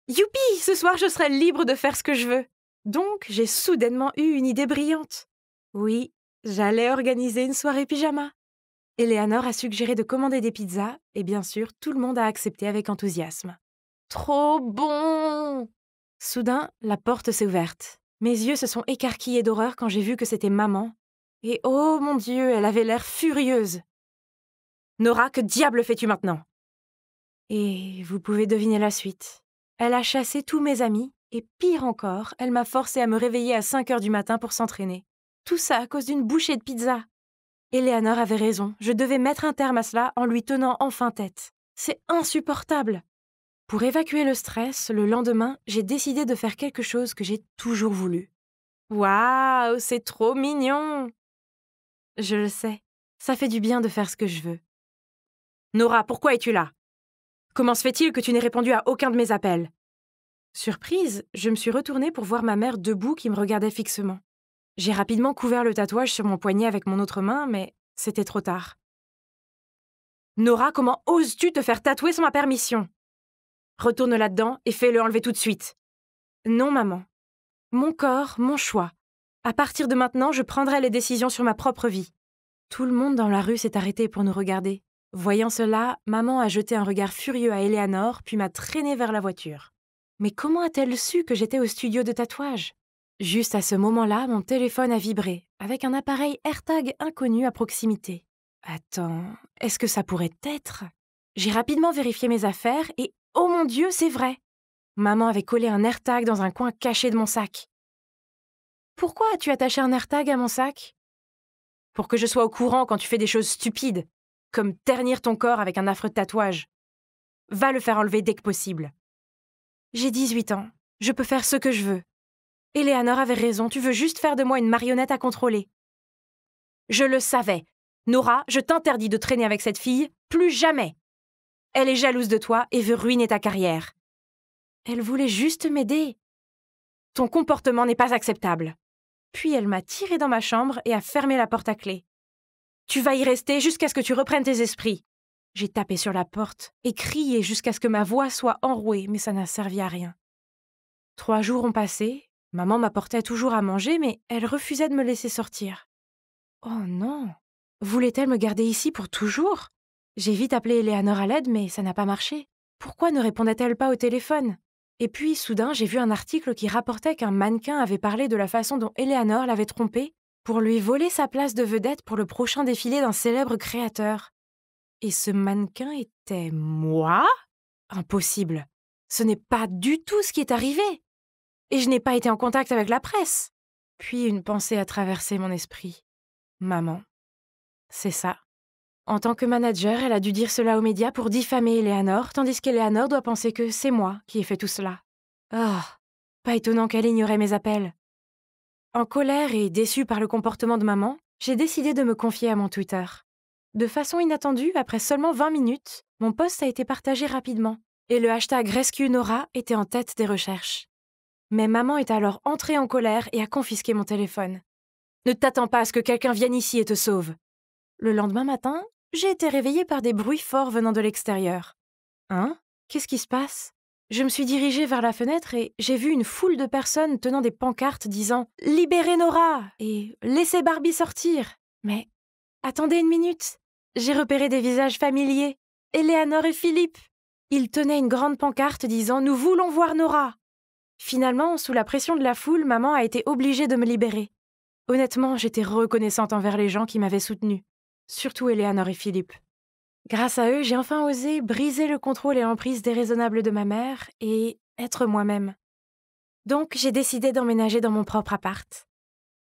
Youpi! Ce soir, je serai libre de faire ce que je veux. Donc, j'ai soudainement eu une idée brillante. Oui, j'allais organiser une soirée pyjama. Eleanor a suggéré de commander des pizzas et bien sûr, tout le monde a accepté avec enthousiasme. Trop bon! Soudain, la porte s'est ouverte. Mes yeux se sont écarquillés d'horreur quand j'ai vu que c'était maman. Et oh mon Dieu, elle avait l'air furieuse. Nora, que diable fais-tu maintenant? Et vous pouvez deviner la suite. Elle a chassé tous mes amis, et pire encore, elle m'a forcé à me réveiller à 5 heures du matin pour s'entraîner. Tout ça à cause d'une bouchée de pizza. Eleanor avait raison, je devais mettre un terme à cela en lui tenant enfin tête. C'est insupportable. Pour évacuer le stress, le lendemain, j'ai décidé de faire quelque chose que j'ai toujours voulu. Waouh, c'est trop mignon! Je le sais, ça fait du bien de faire ce que je veux. Nora, pourquoi es-tu là? Comment se fait-il que tu n'aies répondu à aucun de mes appels? Surprise, je me suis retournée pour voir ma mère debout qui me regardait fixement. J'ai rapidement couvert le tatouage sur mon poignet avec mon autre main, mais c'était trop tard. Nora, comment oses-tu te faire tatouer sans ma permission? Retourne là-dedans et fais-le enlever tout de suite. Non, maman. Mon corps, mon choix. À partir de maintenant, je prendrai les décisions sur ma propre vie. Tout le monde dans la rue s'est arrêté pour nous regarder. Voyant cela, maman a jeté un regard furieux à Eleanor, puis m'a traînée vers la voiture. Mais comment a-t-elle su que j'étais au studio de tatouage? Juste à ce moment-là, mon téléphone a vibré, avec un appareil AirTag inconnu à proximité. Attends, est-ce que ça pourrait être? J'ai rapidement vérifié mes affaires et, oh mon Dieu, c'est vrai! Maman avait collé un AirTag dans un coin caché de mon sac. Pourquoi as-tu attaché un AirTag à mon sac? Pour que je sois au courant quand tu fais des choses stupides, comme ternir ton corps avec un affreux tatouage. Va le faire enlever dès que possible. J'ai 18 ans, je peux faire ce que je veux. Eleanor avait raison, tu veux juste faire de moi une marionnette à contrôler. Je le savais. Nora, je t'interdis de traîner avec cette fille, plus jamais. Elle est jalouse de toi et veut ruiner ta carrière. Elle voulait juste m'aider. Ton comportement n'est pas acceptable. Puis elle m'a tirée dans ma chambre et a fermé la porte à clé. Tu vas y rester jusqu'à ce que tu reprennes tes esprits. J'ai tapé sur la porte et crié jusqu'à ce que ma voix soit enrouée, mais ça n'a servi à rien. 3 jours ont passé, maman m'apportait toujours à manger, mais elle refusait de me laisser sortir. Oh non! Voulait-elle me garder ici pour toujours? J'ai vite appelé Eleanor à l'aide, mais ça n'a pas marché. Pourquoi ne répondait-elle pas au téléphone? Et puis, soudain, j'ai vu un article qui rapportait qu'un mannequin avait parlé de la façon dont Eleanor l'avait trompé pour lui voler sa place de vedette pour le prochain défilé d'un célèbre créateur. Et ce mannequin était moi? Impossible. Ce n'est pas du tout ce qui est arrivé. Et je n'ai pas été en contact avec la presse. Puis une pensée a traversé mon esprit. Maman. C'est ça. En tant que manager, elle a dû dire cela aux médias pour diffamer Eleanor, tandis qu'Eleanor doit penser que c'est moi qui ai fait tout cela. Ah, pas étonnant qu'elle ignorait mes appels. En colère et déçue par le comportement de maman, j'ai décidé de me confier à mon Twitter. De façon inattendue, après seulement 20 minutes, mon post a été partagé rapidement, et le hashtag #RescueNora était en tête des recherches. Mais maman est alors entrée en colère et a confisqué mon téléphone. Ne t'attends pas à ce que quelqu'un vienne ici et te sauve. Le lendemain matin, j'ai été réveillée par des bruits forts venant de l'extérieur. Hein? Qu'est-ce qui se passe? Je me suis dirigée vers la fenêtre et j'ai vu une foule de personnes tenant des pancartes disant « Libérez Nora » et « Laissez Barbie sortir ». Mais attendez une minute. J'ai repéré des visages familiers. Eleanor et Philippe. Ils tenaient une grande pancarte disant « Nous voulons voir Nora ». Finalement, sous la pression de la foule, maman a été obligée de me libérer. Honnêtement, j'étais reconnaissante envers les gens qui m'avaient soutenue. Surtout Eleanor et Philippe. Grâce à eux, j'ai enfin osé briser le contrôle et l'emprise déraisonnable de ma mère et être moi-même. Donc, j'ai décidé d'emménager dans mon propre appart.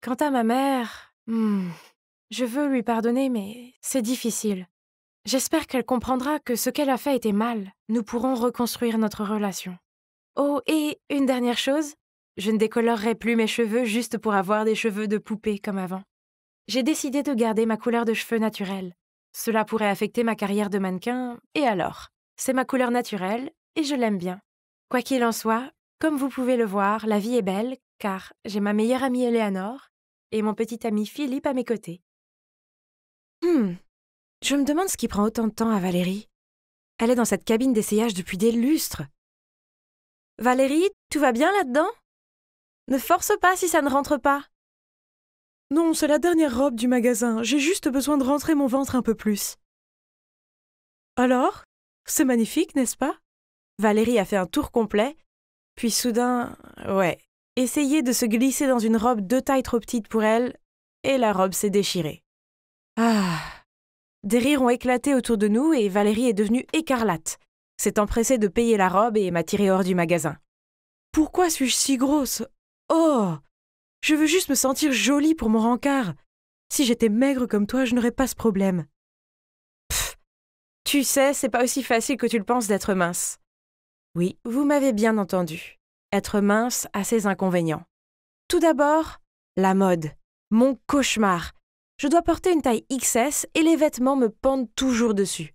Quant à ma mère, je veux lui pardonner, mais c'est difficile. J'espère qu'elle comprendra que ce qu'elle a fait était mal. Nous pourrons reconstruire notre relation. Oh, et une dernière chose, Je ne décolorerai plus mes cheveux juste pour avoir des cheveux de poupée comme avant. J'ai décidé de garder ma couleur de cheveux naturelle. Cela pourrait affecter ma carrière de mannequin, et alors? C'est ma couleur naturelle, et je l'aime bien. Quoi qu'il en soit, comme vous pouvez le voir, la vie est belle, car j'ai ma meilleure amie Eleanor et mon petit ami Philippe à mes côtés. Je me demande ce qui prend autant de temps à Valérie. Elle est dans cette cabine d'essayage depuis des lustres. Valérie, tout va bien là-dedans? Ne force pas si ça ne rentre pas. Non, c'est la dernière robe du magasin. J'ai juste besoin de rentrer mon ventre un peu plus. Alors? C'est magnifique, n'est-ce pas? Valérie a fait un tour complet, puis soudain, essayé de se glisser dans une robe 2 tailles trop petite pour elle, et la robe s'est déchirée. Ah! Des rires ont éclaté autour de nous et Valérie est devenue écarlate, s'est empressée de payer la robe et m'a tirée hors du magasin. Pourquoi suis-je si grosse? Oh! Je veux juste me sentir jolie pour mon rencard. Si j'étais maigre comme toi, je n'aurais pas ce problème. Tu sais, c'est pas aussi facile que tu le penses d'être mince. Oui, vous m'avez bien entendu. Être mince a ses inconvénients. Tout d'abord, la mode. Mon cauchemar. Je dois porter une taille XS et les vêtements me pendent toujours dessus.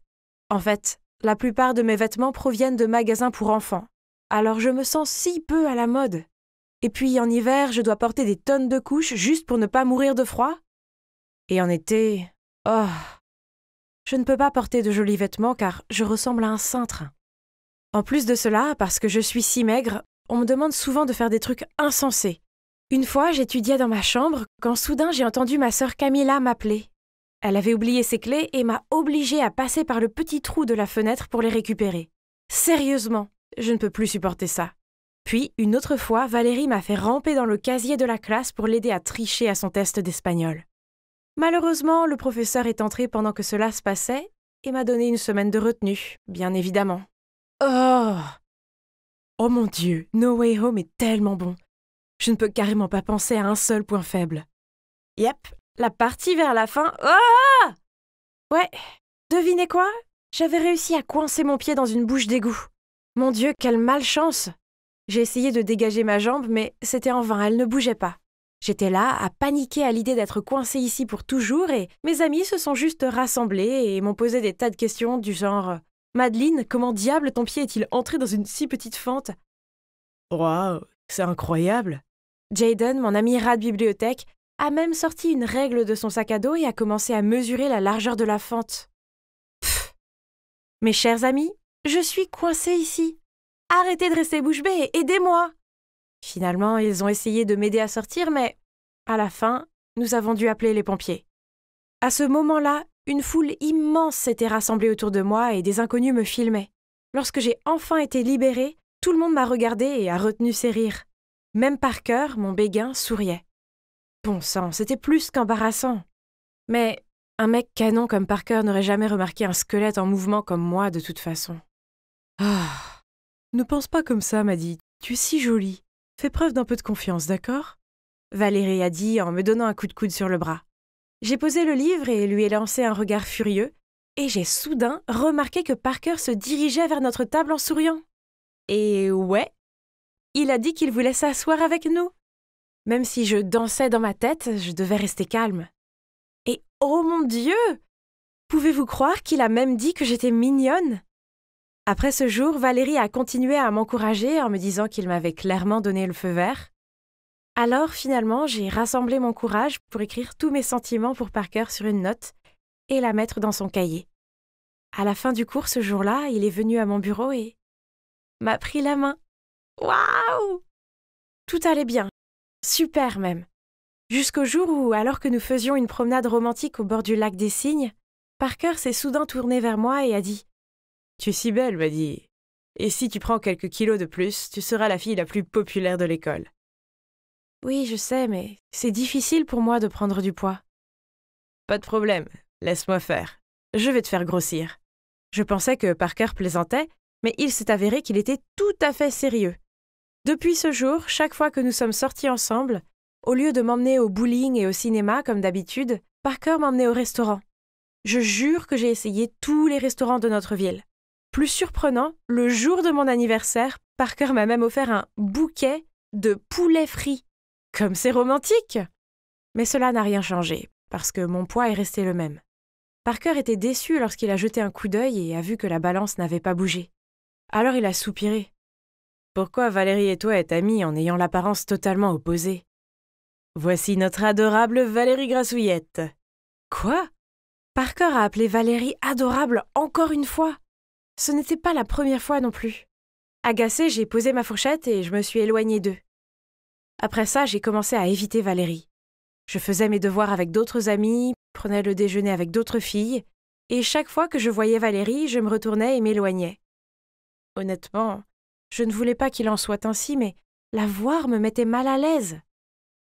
En fait, la plupart de mes vêtements proviennent de magasins pour enfants. Alors je me sens si peu à la mode. Et puis en hiver, je dois porter des tonnes de couches juste pour ne pas mourir de froid. Et en été, je ne peux pas porter de jolis vêtements car je ressemble à un cintre. En plus de cela, parce que je suis si maigre, on me demande souvent de faire des trucs insensés. Une fois, j'étudiais dans ma chambre quand soudain j'ai entendu ma sœur Camilla m'appeler. Elle avait oublié ses clés et m'a obligée à passer par le petit trou de la fenêtre pour les récupérer. Sérieusement, je ne peux plus supporter ça. Puis, une autre fois, Valérie m'a fait ramper dans le casier de la classe pour l'aider à tricher à son test d'espagnol. Malheureusement, le professeur est entré pendant que cela se passait et m'a donné une semaine de retenue, bien évidemment. Oh mon Dieu, No Way Home est tellement bon. Je ne peux carrément pas penser à un seul point faible. Yep, la partie vers la fin... Ah! Ouais, devinez quoi? J'avais réussi à coincer mon pied dans une bouche d'égout. Mon Dieu, quelle malchance! J'ai essayé de dégager ma jambe, mais c'était en vain, elle ne bougeait pas. J'étais là, à paniquer à l'idée d'être coincée ici pour toujours, et mes amis se sont juste rassemblés et m'ont posé des tas de questions du genre « Madeleine, comment diable ton pied est-il entré dans une si petite fente ?» Waouh, c'est incroyable! Jaden, mon ami rat de bibliothèque, a même sorti une règle de son sac à dos et a commencé à mesurer la largeur de la fente. Pfff. Mes chers amis, je suis coincée ici. Arrêtez de rester bouche bée et aidez-moi! Finalement, ils ont essayé de m'aider à sortir, mais à la fin, nous avons dû appeler les pompiers. À ce moment-là, une foule immense s'était rassemblée autour de moi et des inconnus me filmaient. Lorsque j'ai enfin été libérée, tout le monde m'a regardée et a retenu ses rires. Même Parker, mon béguin, souriait. Bon sang, c'était plus qu'embarrassant. Mais un mec canon comme Parker n'aurait jamais remarqué un squelette en mouvement comme moi de toute façon. Ne pense pas comme ça, Maddy. Tu es si jolie. Fais preuve d'un peu de confiance, d'accord? Valérie a dit en me donnant un coup de coude sur le bras. J'ai posé le livre et lui ai lancé un regard furieux, et j'ai soudain remarqué que Parker se dirigeait vers notre table en souriant. Et ouais, il a dit qu'il voulait s'asseoir avec nous. Même si je dansais dans ma tête, je devais rester calme. Et oh mon Dieu! Pouvez-vous croire qu'il a même dit que j'étais mignonne? Après ce jour, Valérie a continué à m'encourager en me disant qu'il m'avait clairement donné le feu vert. Alors, finalement, j'ai rassemblé mon courage pour écrire tous mes sentiments pour Parker sur une note et la mettre dans son cahier. À la fin du cours ce jour-là, il est venu à mon bureau et m'a pris la main. Waouh! Tout allait bien. Super même. Jusqu'au jour où, alors que nous faisions une promenade romantique au bord du lac des Cygnes, Parker s'est soudain tourné vers moi et a dit « Tu es si belle, Maddy. Et si tu prends quelques kilos de plus, tu seras la fille la plus populaire de l'école. » Oui, je sais, mais c'est difficile pour moi de prendre du poids. Pas de problème, laisse-moi faire. Je vais te faire grossir. Je pensais que Parker plaisantait, mais il s'est avéré qu'il était tout à fait sérieux. Depuis ce jour, chaque fois que nous sommes sortis ensemble, au lieu de m'emmener au bowling et au cinéma comme d'habitude, Parker m'emmenait au restaurant. Je jure que j'ai essayé tous les restaurants de notre ville. Plus surprenant, le jour de mon anniversaire, Parker m'a même offert un bouquet de poulet frit. Comme c'est romantique! Mais cela n'a rien changé, parce que mon poids est resté le même. Parker était déçu lorsqu'il a jeté un coup d'œil et a vu que la balance n'avait pas bougé. Alors il a soupiré. Pourquoi Valérie et toi êtes amies en ayant l'apparence totalement opposée? Voici notre adorable Valérie Grassouillette. Quoi? Parker a appelé Valérie adorable encore une fois. Ce n'était pas la première fois non plus. Agacée, j'ai posé ma fourchette et je me suis éloignée d'eux. Après ça, j'ai commencé à éviter Valérie. Je faisais mes devoirs avec d'autres amis, prenais le déjeuner avec d'autres filles, et chaque fois que je voyais Valérie, je me retournais et m'éloignais. Honnêtement, je ne voulais pas qu'il en soit ainsi, mais la voir me mettait mal à l'aise.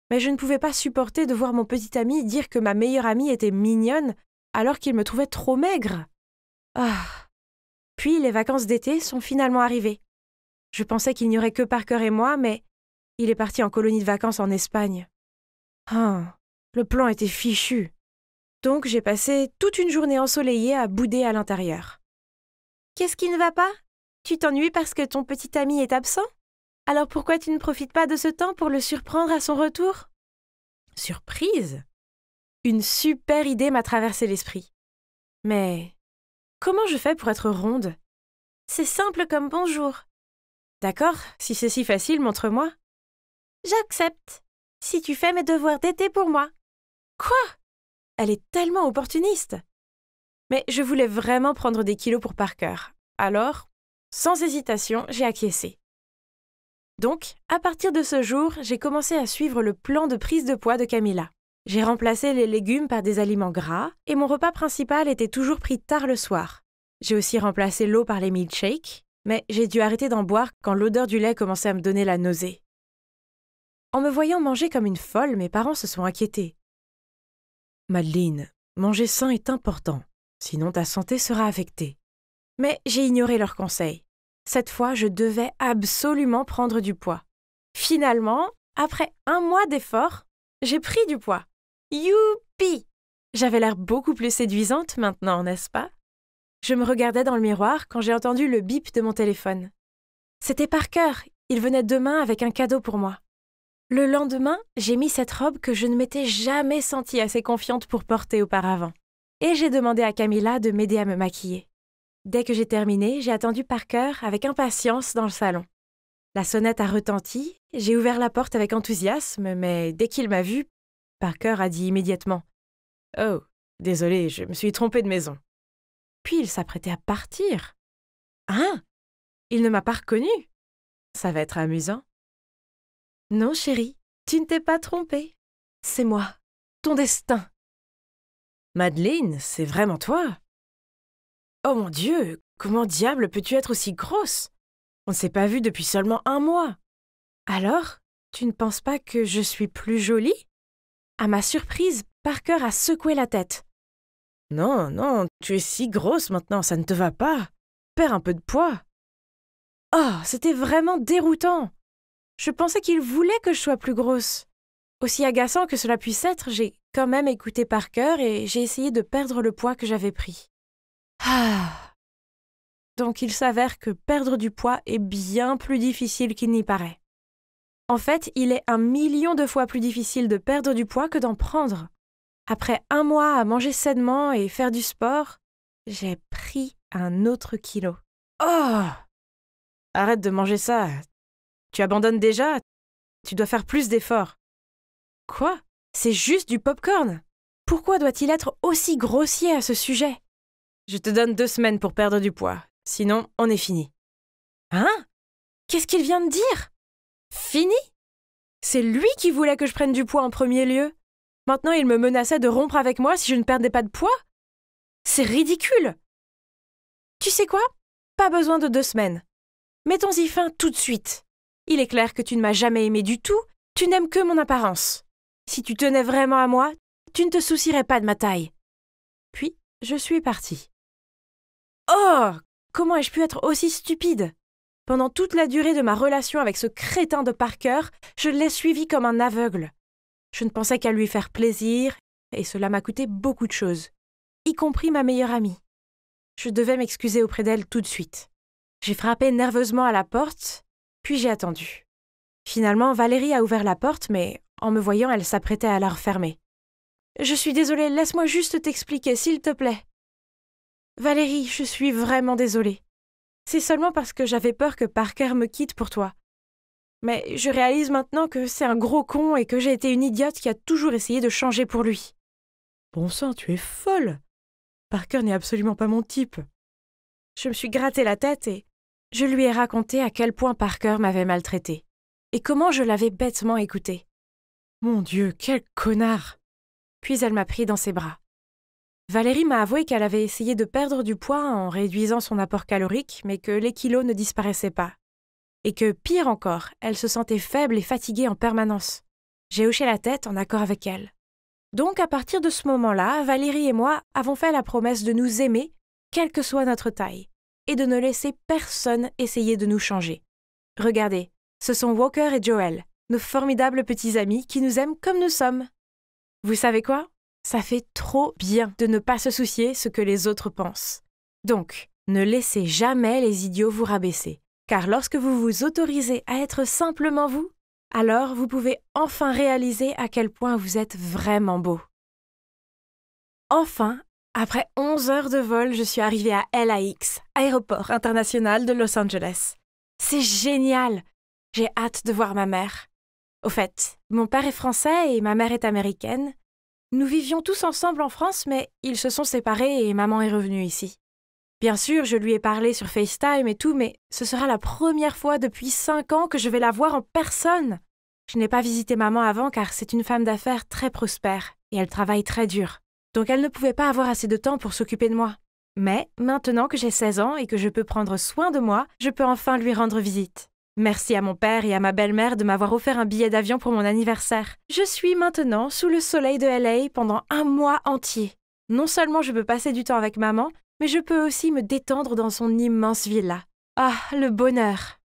Mais je ne pouvais pas supporter de voir mon petit ami dire que ma meilleure amie était mignonne alors qu'il me trouvait trop maigre. Ah. Puis les vacances d'été sont finalement arrivées. Je pensais qu'il n'y aurait que Parker et moi, mais il est parti en colonie de vacances en Espagne. Ah, le plan était fichu. Donc j'ai passé toute une journée ensoleillée à bouder à l'intérieur. Qu'est-ce qui ne va pas? Tu t'ennuies parce que ton petit ami est absent? Alors pourquoi tu ne profites pas de ce temps pour le surprendre à son retour? Surprise? Une super idée m'a traversé l'esprit. Mais comment je fais pour être ronde? C'est simple comme bonjour. D'accord, si c'est si facile, montre-moi. J'accepte, si tu fais mes devoirs d'été pour moi. Quoi? Elle est tellement opportuniste. Mais je voulais vraiment prendre des kilos pour Parker. Alors, sans hésitation, j'ai acquiescé. Donc, à partir de ce jour, j'ai commencé à suivre le plan de prise de poids de Camilla. J'ai remplacé les légumes par des aliments gras et mon repas principal était toujours pris tard le soir. J'ai aussi remplacé l'eau par les milkshakes, mais j'ai dû arrêter d'en boire quand l'odeur du lait commençait à me donner la nausée. En me voyant manger comme une folle, mes parents se sont inquiétés. « Madeleine, manger sain est important, sinon ta santé sera affectée. » Mais j'ai ignoré leurs conseils. Cette fois, je devais absolument prendre du poids. Finalement, après 1 mois d'efforts, j'ai pris du poids. Youpi! J'avais l'air beaucoup plus séduisante maintenant, n'est-ce pas? Je me regardais dans le miroir quand j'ai entendu le bip de mon téléphone. C'était Parker, il venait demain avec un cadeau pour moi. Le lendemain, j'ai mis cette robe que je ne m'étais jamais sentie assez confiante pour porter auparavant. Et j'ai demandé à Camilla de m'aider à me maquiller. Dès que j'ai terminé, j'ai attendu Parker avec impatience dans le salon. La sonnette a retenti, j'ai ouvert la porte avec enthousiasme, mais dès qu'il m'a vue, Parker a dit immédiatement « Oh, désolé, je me suis trompé de maison. » Puis il s'apprêtait à partir. « Hein? Il ne m'a pas reconnue? Ça va être amusant. » « Non, chérie, tu ne t'es pas trompée. C'est moi, ton destin. »« Madeleine, c'est vraiment toi? Oh mon Dieu, comment diable peux-tu être aussi grosse? On ne s'est pas vu depuis seulement 1 mois. Alors, tu ne penses pas que je suis plus jolie? » À ma surprise, Parker a secoué la tête. « Non, non, tu es si grosse maintenant, ça ne te va pas. Perds un peu de poids. » Oh, c'était vraiment déroutant. Je pensais qu'il voulait que je sois plus grosse. Aussi agaçant que cela puisse être, j'ai quand même écouté Parker et j'ai essayé de perdre le poids que j'avais pris. Ah. Donc il s'avère que perdre du poids est bien plus difficile qu'il n'y paraît. En fait, il est 1 million de fois plus difficile de perdre du poids que d'en prendre. Après 1 mois à manger sainement et faire du sport, j'ai pris un autre kilo. Oh! Arrête de manger ça. Tu abandonnes déjà? Tu dois faire plus d'efforts. Quoi? C'est juste du pop-corn. Pourquoi doit-il être aussi grossier à ce sujet? Je te donne 2 semaines pour perdre du poids. Sinon, on est fini. Hein? Qu'est-ce qu'il vient de dire? Fini? C'est lui qui voulait que je prenne du poids en premier lieu. Maintenant, il me menaçait de rompre avec moi si je ne perdais pas de poids? C'est ridicule. Tu sais quoi? Pas besoin de 2 semaines. Mettons-y fin tout de suite. Il est clair que tu ne m'as jamais aimé du tout, tu n'aimes que mon apparence. Si tu tenais vraiment à moi, tu ne te soucierais pas de ma taille. Puis, je suis partie. Oh! Comment ai-je pu être aussi stupide? Pendant toute la durée de ma relation avec ce crétin de Parker, je l'ai suivi comme un aveugle. Je ne pensais qu'à lui faire plaisir, et cela m'a coûté beaucoup de choses, y compris ma meilleure amie. Je devais m'excuser auprès d'elle tout de suite. J'ai frappé nerveusement à la porte, puis j'ai attendu. Finalement, Valérie a ouvert la porte, mais en me voyant, elle s'apprêtait à la refermer. « Je suis désolée, laisse-moi juste t'expliquer, s'il te plaît. »« Valérie, je suis vraiment désolée. C'est seulement parce que j'avais peur que Parker me quitte pour toi. Mais je réalise maintenant que c'est un gros con et que j'ai été une idiote qui a toujours essayé de changer pour lui. » « Bon sang, tu es folle! Parker n'est absolument pas mon type. » Je me suis gratté la tête et je lui ai raconté à quel point Parker m'avait maltraitée et comment je l'avais bêtement écouté. Mon Dieu, quel connard! Puis elle m'a pris dans ses bras. Valérie m'a avoué qu'elle avait essayé de perdre du poids en réduisant son apport calorique, mais que les kilos ne disparaissaient pas. Et que, pire encore, elle se sentait faible et fatiguée en permanence. J'ai hoché la tête en accord avec elle. Donc, à partir de ce moment-là, Valérie et moi avons fait la promesse de nous aimer, quelle que soit notre taille, et de ne laisser personne essayer de nous changer. Regardez, ce sont Walker et Joel, nos formidables petits amis qui nous aiment comme nous sommes. Vous savez quoi? Ça fait trop bien de ne pas se soucier ce que les autres pensent. Donc, ne laissez jamais les idiots vous rabaisser, car lorsque vous vous autorisez à être simplement vous, alors vous pouvez enfin réaliser à quel point vous êtes vraiment beau. Enfin, après 11 heures de vol, je suis arrivée à LAX, aéroport international de Los Angeles. C'est génial! J'ai hâte de voir ma mère. Au fait, mon père est français et ma mère est américaine. Nous vivions tous ensemble en France, mais ils se sont séparés et maman est revenue ici. Bien sûr, je lui ai parlé sur FaceTime et tout, mais ce sera la première fois depuis 5 ans que je vais la voir en personne. Je n'ai pas visité maman avant car c'est une femme d'affaires très prospère et elle travaille très dur. Donc elle ne pouvait pas avoir assez de temps pour s'occuper de moi. Mais maintenant que j'ai 16 ans et que je peux prendre soin de moi, je peux enfin lui rendre visite. Merci à mon père et à ma belle-mère de m'avoir offert un billet d'avion pour mon anniversaire. Je suis maintenant sous le soleil de LA pendant 1 mois entier. Non seulement je peux passer du temps avec maman, mais je peux aussi me détendre dans son immense villa. Ah, le bonheur!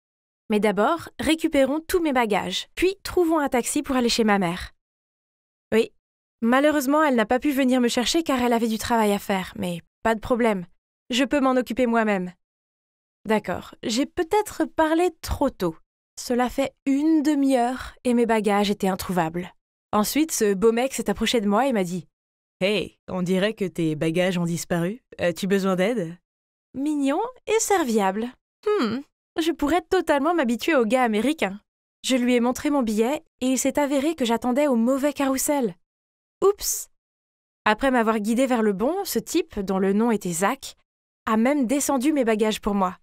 Mais d'abord, récupérons tous mes bagages, puis trouvons un taxi pour aller chez ma mère. Oui, malheureusement, elle n'a pas pu venir me chercher car elle avait du travail à faire, mais pas de problème. Je peux m'en occuper moi-même. D'accord, j'ai peut-être parlé trop tôt. Cela fait 1 demi-heure et mes bagages étaient introuvables. Ensuite, ce beau mec s'est approché de moi et m'a dit « Hey, on dirait que tes bagages ont disparu. As-tu besoin d'aide? » Mignon et serviable. Je pourrais totalement m'habituer aux gars américains. Je lui ai montré mon billet et il s'est avéré que j'attendais au mauvais carrousel. Oups! Après m'avoir guidé vers le bon, ce type, dont le nom était Zach, a même descendu mes bagages pour moi.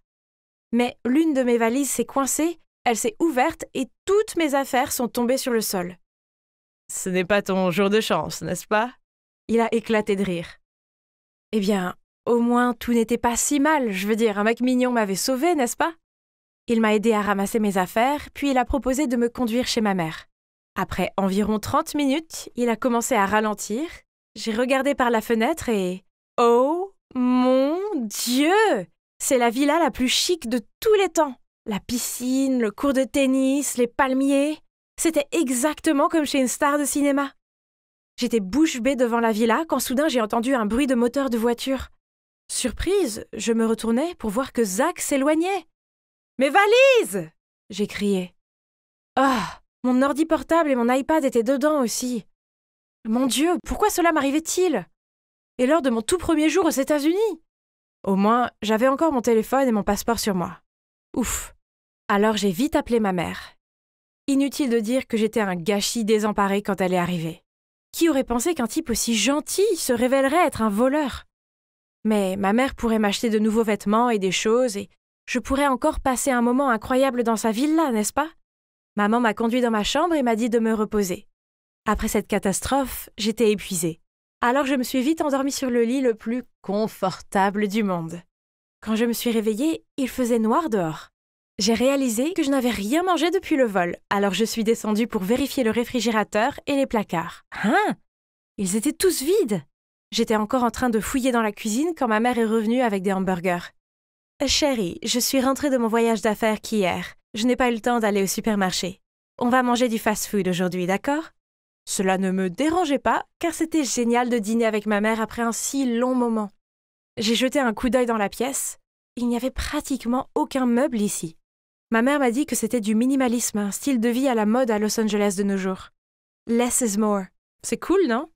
Mais l'une de mes valises s'est coincée, elle s'est ouverte et toutes mes affaires sont tombées sur le sol. « Ce n'est pas ton jour de chance, n'est-ce pas? » Il a éclaté de rire. Eh bien, au moins tout n'était pas si mal, je veux dire, un mec mignon m'avait sauvée, n'est-ce pas? Il m'a aidé à ramasser mes affaires, puis il a proposé de me conduire chez ma mère. Après environ 30 minutes, il a commencé à ralentir. J'ai regardé par la fenêtre et... Oh mon Dieu! C'est la villa la plus chic de tous les temps. La piscine, le court de tennis, les palmiers. C'était exactement comme chez une star de cinéma. J'étais bouche bée devant la villa quand soudain j'ai entendu un bruit de moteur de voiture. Surprise, je me retournai pour voir que Zach s'éloignait. « Mes valises !» j'ai crié. Ah, mon ordi portable et mon iPad étaient dedans aussi. Mon Dieu, pourquoi cela m'arrivait-il? Et lors de mon tout premier jour aux États-Unis? Au moins, j'avais encore mon téléphone et mon passeport sur moi. Ouf. Alors j'ai vite appelé ma mère. Inutile de dire que j'étais un gâchis désemparé quand elle est arrivée. Qui aurait pensé qu'un type aussi gentil se révélerait être un voleur? Mais ma mère pourrait m'acheter de nouveaux vêtements et des choses et je pourrais encore passer un moment incroyable dans sa villa, n'est-ce pas? Maman m'a conduit dans ma chambre et m'a dit de me reposer. Après cette catastrophe, j'étais épuisée. Alors je me suis vite endormie sur le lit le plus confortable du monde. Quand je me suis réveillée, il faisait noir dehors. J'ai réalisé que je n'avais rien mangé depuis le vol, alors je suis descendue pour vérifier le réfrigérateur et les placards. Hein? Ils étaient tous vides! J'étais encore en train de fouiller dans la cuisine quand ma mère est revenue avec des hamburgers. « Chérie, je suis rentrée de mon voyage d'affaires qu'hier. Je n'ai pas eu le temps d'aller au supermarché. On va manger du fast-food aujourd'hui, d'accord ?» Cela ne me dérangeait pas, car c'était génial de dîner avec ma mère après un si long moment. J'ai jeté un coup d'œil dans la pièce. Il n'y avait pratiquement aucun meuble ici. Ma mère m'a dit que c'était du minimalisme, un style de vie à la mode à Los Angeles de nos jours. Less is more. C'est cool, non?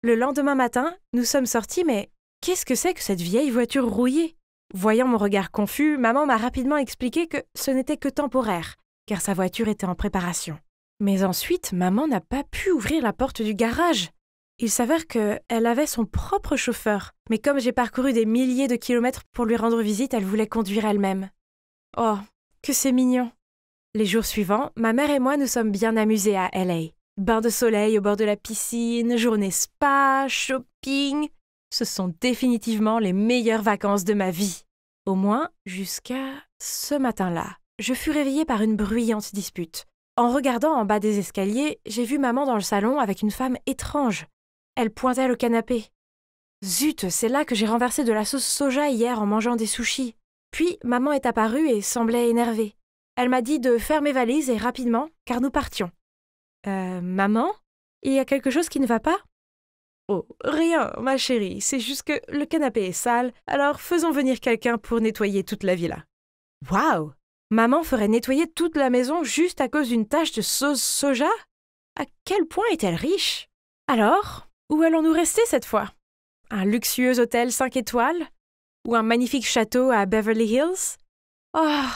Le lendemain matin, nous sommes sortis, mais qu'est-ce que c'est que cette vieille voiture rouillée? Voyant mon regard confus, maman m'a rapidement expliqué que ce n'était que temporaire, car sa voiture était en préparation. Mais ensuite, maman n'a pas pu ouvrir la porte du garage. Il s'avère qu'elle avait son propre chauffeur, mais comme j'ai parcouru des milliers de kilomètres pour lui rendre visite, elle voulait conduire elle-même. Oh, que c'est mignon! Les jours suivants, ma mère et moi nous sommes bien amusés à LA. Bain de soleil au bord de la piscine, journée spa, shopping. Ce sont définitivement les meilleures vacances de ma vie. Au moins, jusqu'à ce matin-là. Je fus réveillée par une bruyante dispute. En regardant en bas des escaliers, j'ai vu maman dans le salon avec une femme étrange. Elle pointait le canapé. Zut, c'est là que j'ai renversé de la sauce soja hier en mangeant des sushis. Puis, maman est apparue et semblait énervée. Elle m'a dit de faire mes valises et rapidement, car nous partions. Maman? Il y a quelque chose qui ne va pas? Oh, rien, ma chérie, c'est juste que le canapé est sale, alors faisons venir quelqu'un pour nettoyer toute la villa. Waouh! Maman ferait nettoyer toute la maison juste à cause d'une tache de sauce soja? À quel point est-elle riche? Alors, où allons-nous rester cette fois? Un luxueux hôtel 5 étoiles? Ou un magnifique château à Beverly Hills? Oh!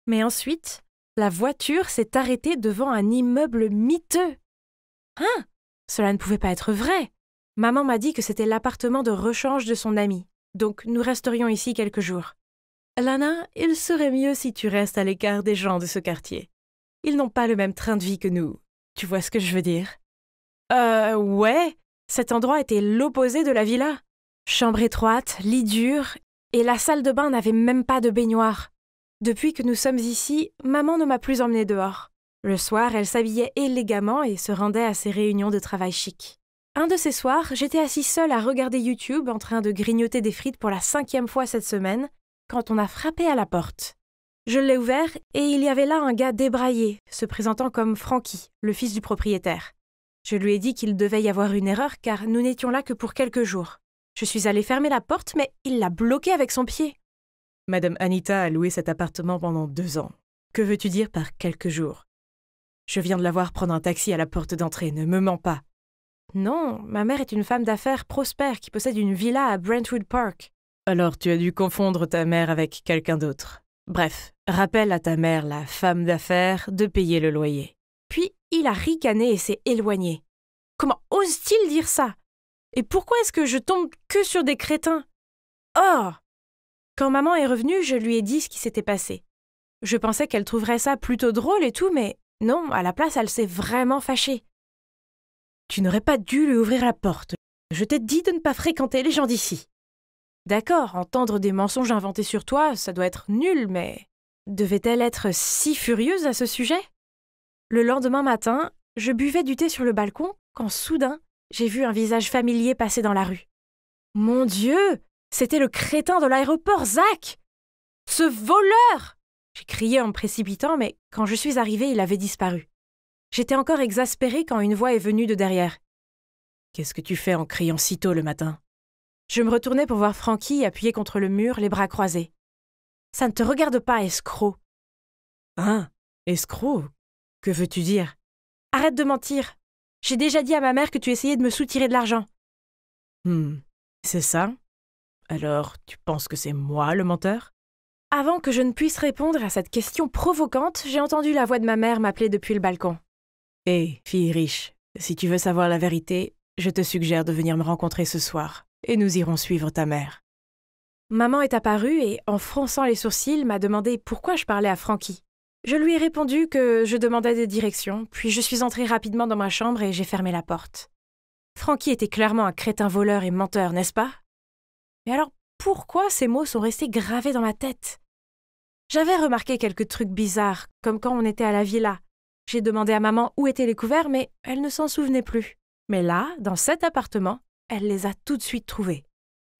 Mais ensuite, la voiture s'est arrêtée devant un immeuble miteux. Hein? Cela ne pouvait pas être vrai. Maman m'a dit que c'était l'appartement de rechange de son ami, donc nous resterions ici quelques jours. Lana, il serait mieux si tu restes à l'écart des gens de ce quartier. Ils n'ont pas le même train de vie que nous. Tu vois ce que je veux dire? Ouais. Cet endroit était l'opposé de la villa. Chambre étroite, lit dur, et la salle de bain n'avait même pas de baignoire. Depuis que nous sommes ici, maman ne m'a plus emmenée dehors. Le soir, elle s'habillait élégamment et se rendait à ses réunions de travail chic. Un de ces soirs, j'étais assise seule à regarder YouTube en train de grignoter des frites pour la 5e fois cette semaine, quand on a frappé à la porte. Je l'ai ouvert et il y avait là un gars débraillé, se présentant comme Frankie, le fils du propriétaire. Je lui ai dit qu'il devait y avoir une erreur car nous n'étions là que pour quelques jours. Je suis allée fermer la porte, mais il l'a bloquée avec son pied. Madame Anita a loué cet appartement pendant 2 ans. Que veux-tu dire par quelques jours? Je viens de la voir prendre un taxi à la porte d'entrée, ne me mens pas. Non, ma mère est une femme d'affaires prospère qui possède une villa à Brentwood Park. Alors tu as dû confondre ta mère avec quelqu'un d'autre. Bref, rappelle à ta mère, la femme d'affaires, de payer le loyer. Puis il a ricané et s'est éloigné. Comment ose-t-il dire ça? Et pourquoi est-ce que je tombe que sur des crétins? Oh! Quand maman est revenue, je lui ai dit ce qui s'était passé. Je pensais qu'elle trouverait ça plutôt drôle et tout, mais non, à la place, elle s'est vraiment fâchée. Tu n'aurais pas dû lui ouvrir la porte. Je t'ai dit de ne pas fréquenter les gens d'ici. D'accord, entendre des mensonges inventés sur toi, ça doit être nul, mais devait-elle être si furieuse à ce sujet? Le lendemain matin, je buvais du thé sur le balcon quand soudain, j'ai vu un visage familier passer dans la rue. Mon Dieu! C'était le crétin de l'aéroport, Zach! Ce voleur! J'ai crié en me précipitant, mais quand je suis arrivée, il avait disparu. J'étais encore exaspérée quand une voix est venue de derrière. « Qu'est-ce que tu fais en criant si tôt le matin ?» Je me retournai pour voir Frankie appuyé contre le mur, les bras croisés. « Ça ne te regarde pas, escroc. »« Hein? Escroc? Que veux-tu dire? »« Arrête de mentir. J'ai déjà dit à ma mère que tu essayais de me soutirer de l'argent. »« C'est ça? Alors, tu penses que c'est moi le menteur? » Avant que je ne puisse répondre à cette question provocante, j'ai entendu la voix de ma mère m'appeler depuis le balcon. « Hé, fille riche, si tu veux savoir la vérité, je te suggère de venir me rencontrer ce soir, et nous irons suivre ta mère. » Maman est apparue et, en fronçant les sourcils, m'a demandé pourquoi je parlais à Frankie. Je lui ai répondu que je demandais des directions, puis je suis entrée rapidement dans ma chambre et j'ai fermé la porte. Frankie était clairement un crétin voleur et menteur, n'est-ce pas? Mais alors, pourquoi ces mots sont restés gravés dans ma tête? J'avais remarqué quelques trucs bizarres, comme quand on était à la villa. J'ai demandé à maman où étaient les couverts, mais elle ne s'en souvenait plus. Mais là, dans cet appartement, elle les a tout de suite trouvés.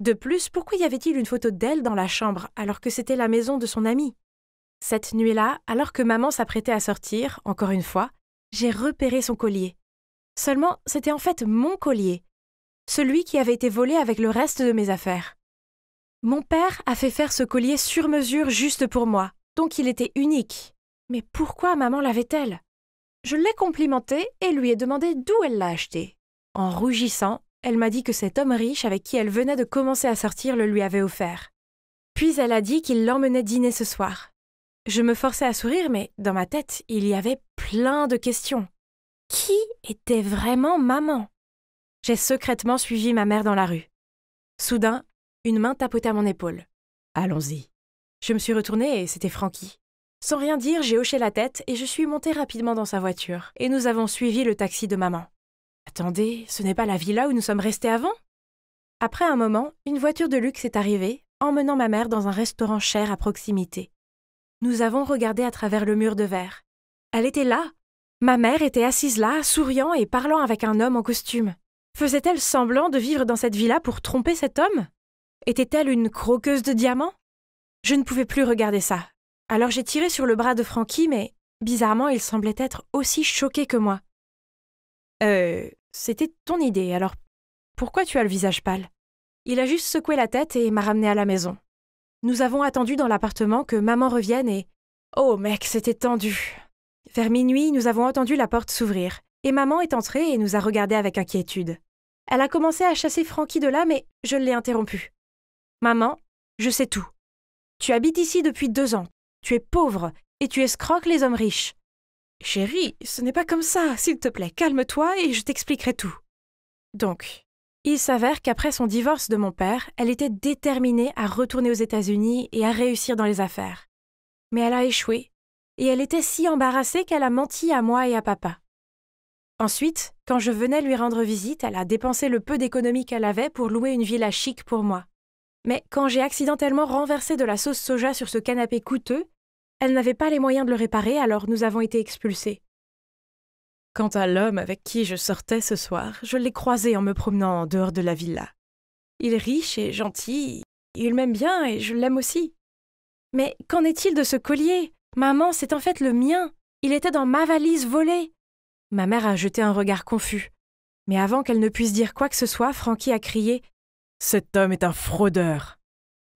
De plus, pourquoi y avait-il une photo d'elle dans la chambre, alors que c'était la maison de son amie? Cette nuit-là, alors que maman s'apprêtait à sortir, encore une fois, j'ai repéré son collier. Seulement, c'était en fait mon collier, celui qui avait été volé avec le reste de mes affaires. Mon père a fait faire ce collier sur mesure juste pour moi, Donc il était unique. Mais pourquoi maman l'avait-elle? Je l'ai complimentée et lui ai demandé d'où elle l'a acheté. En rougissant, elle m'a dit que cet homme riche avec qui elle venait de commencer à sortir le lui avait offert. Puis elle a dit qu'il l'emmenait dîner ce soir. Je me forçais à sourire, mais dans ma tête, il y avait plein de questions. Qui était vraiment maman? J'ai secrètement suivi ma mère dans la rue. Soudain, une main tapotait à mon épaule. « Allons-y. » Je me suis retournée et c'était Frankie. Sans rien dire, j'ai hoché la tête et je suis montée rapidement dans sa voiture. Et nous avons suivi le taxi de maman. Attendez, ce n'est pas la villa où nous sommes restés avant? Après un moment, une voiture de luxe est arrivée, emmenant ma mère dans un restaurant cher à proximité. Nous avons regardé à travers le mur de verre. Elle était là. Ma mère était assise là, souriant et parlant avec un homme en costume. Faisait-elle semblant de vivre dans cette villa pour tromper cet homme? Était-elle une croqueuse de diamants? Je ne pouvais plus regarder ça. Alors j'ai tiré sur le bras de Frankie, mais bizarrement, il semblait être aussi choqué que moi. C'était ton idée, alors pourquoi tu as le visage pâle? Il a juste secoué la tête et m'a ramené à la maison. Nous avons attendu dans l'appartement que maman revienne et... Oh mec, c'était tendu. Vers minuit, nous avons entendu la porte s'ouvrir, et maman est entrée et nous a regardés avec inquiétude. Elle a commencé à chasser Frankie de là, mais je l'ai interrompue. Maman, je sais tout. Tu habites ici depuis 2 ans. Tu es pauvre et tu escroques les hommes riches. Chérie, ce n'est pas comme ça. S'il te plaît, calme-toi et je t'expliquerai tout. Donc, il s'avère qu'après son divorce de mon père, elle était déterminée à retourner aux États-Unis et à réussir dans les affaires. Mais elle a échoué et elle était si embarrassée qu'elle a menti à moi et à papa. Ensuite, quand je venais lui rendre visite, elle a dépensé le peu d'économies qu'elle avait pour louer une villa chic pour moi. Mais quand j'ai accidentellement renversé de la sauce soja sur ce canapé coûteux, elle n'avait pas les moyens de le réparer, alors nous avons été expulsés. Quant à l'homme avec qui je sortais ce soir, je l'ai croisé en me promenant en dehors de la villa. Il est riche et gentil, il m'aime bien et je l'aime aussi. Mais qu'en est-il de ce collier? Maman, c'est en fait le mien. Il était dans ma valise volée. Ma mère a jeté un regard confus. Mais avant qu'elle ne puisse dire quoi que ce soit, Frankie a crié « Cet homme est un fraudeur !»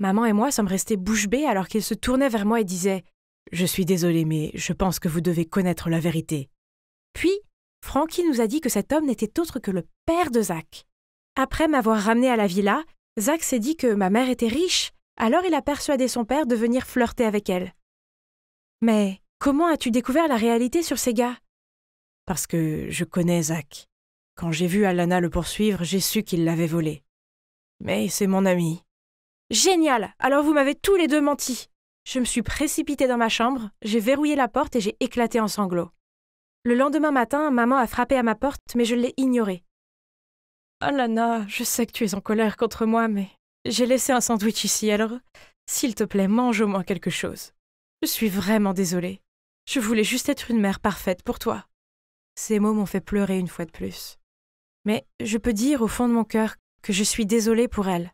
Maman et moi sommes restés bouche bée alors qu'il se tournait vers moi et disait « Je suis désolée, mais je pense que vous devez connaître la vérité. » Puis, Frankie nous a dit que cet homme n'était autre que le père de Zach. Après m'avoir ramené à la villa, Zach s'est dit que ma mère était riche, alors il a persuadé son père de venir flirter avec elle. Mais comment as-tu découvert la réalité sur ces gars? Parce que je connais Zach. Quand j'ai vu Alana le poursuivre, j'ai su qu'il l'avait volé. Mais c'est mon ami. Génial! Alors vous m'avez tous les deux menti. Je me suis précipitée dans ma chambre, j'ai verrouillé la porte et j'ai éclaté en sanglots. Le lendemain matin, maman a frappé à ma porte, mais je l'ai ignorée. Alana, je sais que tu es en colère contre moi, mais j'ai laissé un sandwich ici, alors s'il te plaît, mange au moins quelque chose. Je suis vraiment désolée. Je voulais juste être une mère parfaite pour toi. Ces mots m'ont fait pleurer une fois de plus. Mais je peux dire au fond de mon cœur que je suis désolée pour elle.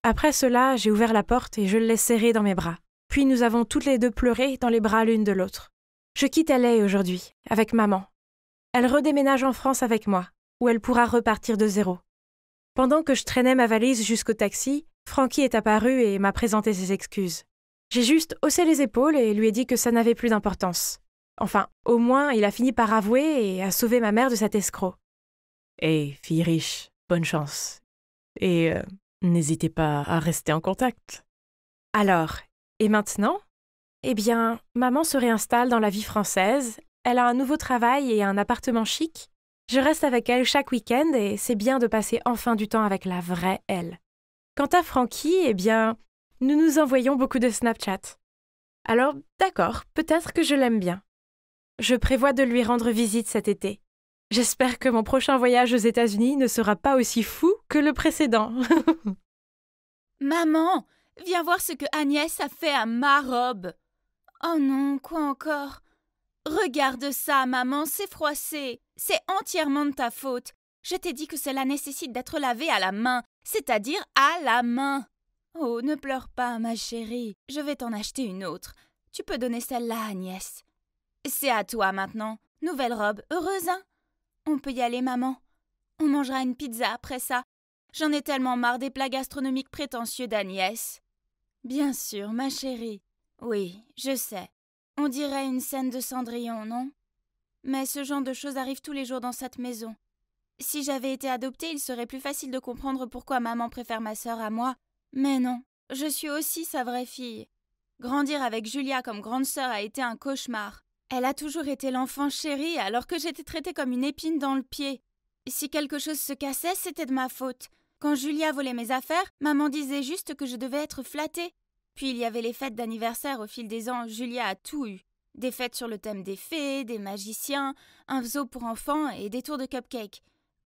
Après cela, j'ai ouvert la porte et je l'ai serrée dans mes bras. Puis nous avons toutes les deux pleuré dans les bras l'une de l'autre. Je quitte LA aujourd'hui, avec maman. Elle redéménage en France avec moi, où elle pourra repartir de zéro. Pendant que je traînais ma valise jusqu'au taxi, Frankie est apparu et m'a présenté ses excuses. J'ai juste haussé les épaules et lui ai dit que ça n'avait plus d'importance. Enfin, au moins, il a fini par avouer et a sauvé ma mère de cet escroc. Hey, fille riche, bonne chance. Et n'hésitez pas à rester en contact. Alors, et maintenant? Eh bien, maman se réinstalle dans la vie française, elle a un nouveau travail et un appartement chic. Je reste avec elle chaque week-end et c'est bien de passer enfin du temps avec la vraie elle. Quant à Frankie, eh bien, nous nous envoyons beaucoup de Snapchat. Alors, d'accord, peut-être que je l'aime bien. Je prévois de lui rendre visite cet été. J'espère que mon prochain voyage aux États-Unis ne sera pas aussi fou que le précédent. Maman, viens voir ce que Agnès a fait à ma robe. Oh non, quoi encore? Regarde ça, maman, c'est froissé. C'est entièrement de ta faute. Je t'ai dit que cela nécessite d'être lavé à la main, c'est-à-dire à la main. Oh, ne pleure pas, ma chérie. Je vais t'en acheter une autre. Tu peux donner celle-là à Agnès. C'est à toi maintenant. Nouvelle robe, heureuse, hein? On peut y aller, maman. On mangera une pizza après ça. J'en ai tellement marre des plats gastronomiques prétentieux d'Agnès. Bien sûr, ma chérie. Oui, je sais. On dirait une scène de Cendrillon, non? Mais ce genre de choses arrive tous les jours dans cette maison. Si j'avais été adoptée, il serait plus facile de comprendre pourquoi maman préfère ma sœur à moi. Mais non, je suis aussi sa vraie fille. Grandir avec Julia comme grande sœur a été un cauchemar. Elle a toujours été l'enfant chéri alors que j'étais traitée comme une épine dans le pied. Si quelque chose se cassait, c'était de ma faute. Quand Julia volait mes affaires, maman disait juste que je devais être flattée. Puis il y avait les fêtes d'anniversaire au fil des ans, Julia a tout eu. Des fêtes sur le thème des fées, des magiciens, un zoo pour enfants et des tours de cupcakes.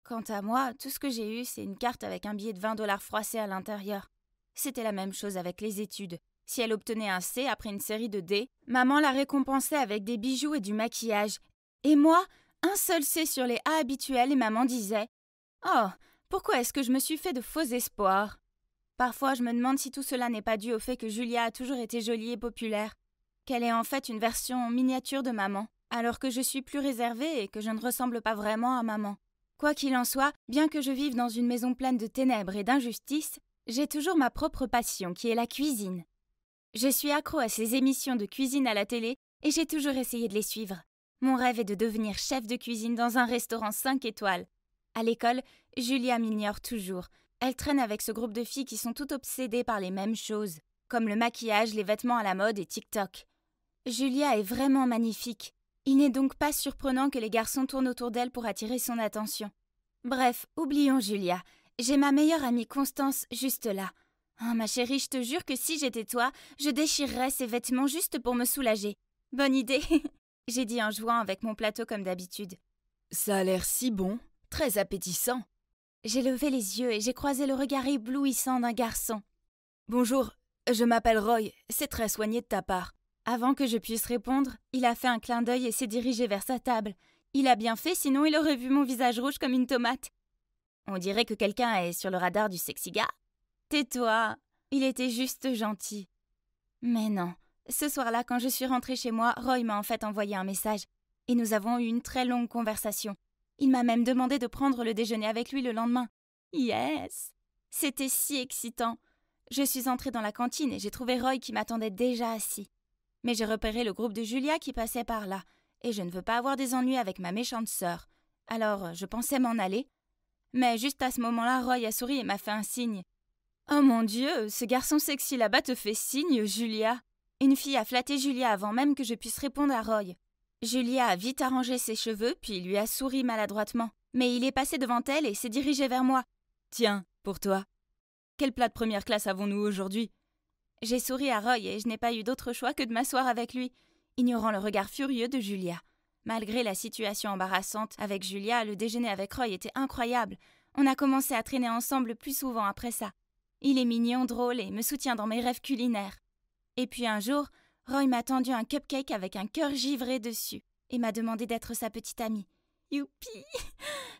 Quant à moi, tout ce que j'ai eu, c'est une carte avec un billet de 20 $ froissé à l'intérieur. C'était la même chose avec les études. Si elle obtenait un C après une série de D, maman la récompensait avec des bijoux et du maquillage. Et moi, un seul C sur les A habituels et maman disait « Oh, pourquoi est-ce que je me suis fait de faux espoirs ?» Parfois, je me demande si tout cela n'est pas dû au fait que Julia a toujours été jolie et populaire, qu'elle est en fait une version miniature de maman, alors que je suis plus réservée et que je ne ressemble pas vraiment à maman. Quoi qu'il en soit, bien que je vive dans une maison pleine de ténèbres et d'injustice, j'ai toujours ma propre passion qui est la cuisine. Je suis accro à ces émissions de cuisine à la télé et j'ai toujours essayé de les suivre. Mon rêve est de devenir chef de cuisine dans un restaurant 5 étoiles. À l'école, Julia m'ignore toujours. Elle traîne avec ce groupe de filles qui sont toutes obsédées par les mêmes choses, comme le maquillage, les vêtements à la mode et TikTok. Julia est vraiment magnifique. Il n'est donc pas surprenant que les garçons tournent autour d'elle pour attirer son attention. Bref, oublions Julia. J'ai ma meilleure amie Constance juste là. Oh, ma chérie, je te jure que si j'étais toi, je déchirerais ces vêtements juste pour me soulager. Bonne idée, j'ai dit en jouant avec mon plateau comme d'habitude. Ça a l'air si bon, très appétissant. J'ai levé les yeux et j'ai croisé le regard éblouissant d'un garçon. Bonjour, je m'appelle Roy, c'est très soigné de ta part. Avant que je puisse répondre, il a fait un clin d'œil et s'est dirigé vers sa table. Il a bien fait, sinon il aurait vu mon visage rouge comme une tomate. On dirait que quelqu'un est sur le radar du sexy gars. Tais-toi, il était juste gentil. Mais non, ce soir-là, quand je suis rentrée chez moi, Roy m'a en fait envoyé un message. Et nous avons eu une très longue conversation. Il m'a même demandé de prendre le déjeuner avec lui le lendemain. Yes! C'était si excitant. Je suis entrée dans la cantine et j'ai trouvé Roy qui m'attendait déjà assis. Mais j'ai repéré le groupe de Julia qui passait par là, et je ne veux pas avoir des ennuis avec ma méchante sœur. Alors, je pensais m'en aller. Mais juste à ce moment-là, Roy a souri et m'a fait un signe. Oh mon Dieu, ce garçon sexy là-bas te fait signe, Julia. Une fille a flatté Julia avant même que je puisse répondre à Roy. Julia a vite arrangé ses cheveux, puis lui a souri maladroitement. Mais il est passé devant elle et s'est dirigé vers moi. Tiens, pour toi. Quel plat de première classe avons-nous aujourd'hui? J'ai souri à Roy et je n'ai pas eu d'autre choix que de m'asseoir avec lui, ignorant le regard furieux de Julia. Malgré la situation embarrassante avec Julia, le déjeuner avec Roy était incroyable. On a commencé à traîner ensemble plus souvent après ça. Il est mignon, drôle et me soutient dans mes rêves culinaires. Et puis un jour, Roy m'a tendu un cupcake avec un cœur givré dessus et m'a demandé d'être sa petite amie. Youpi!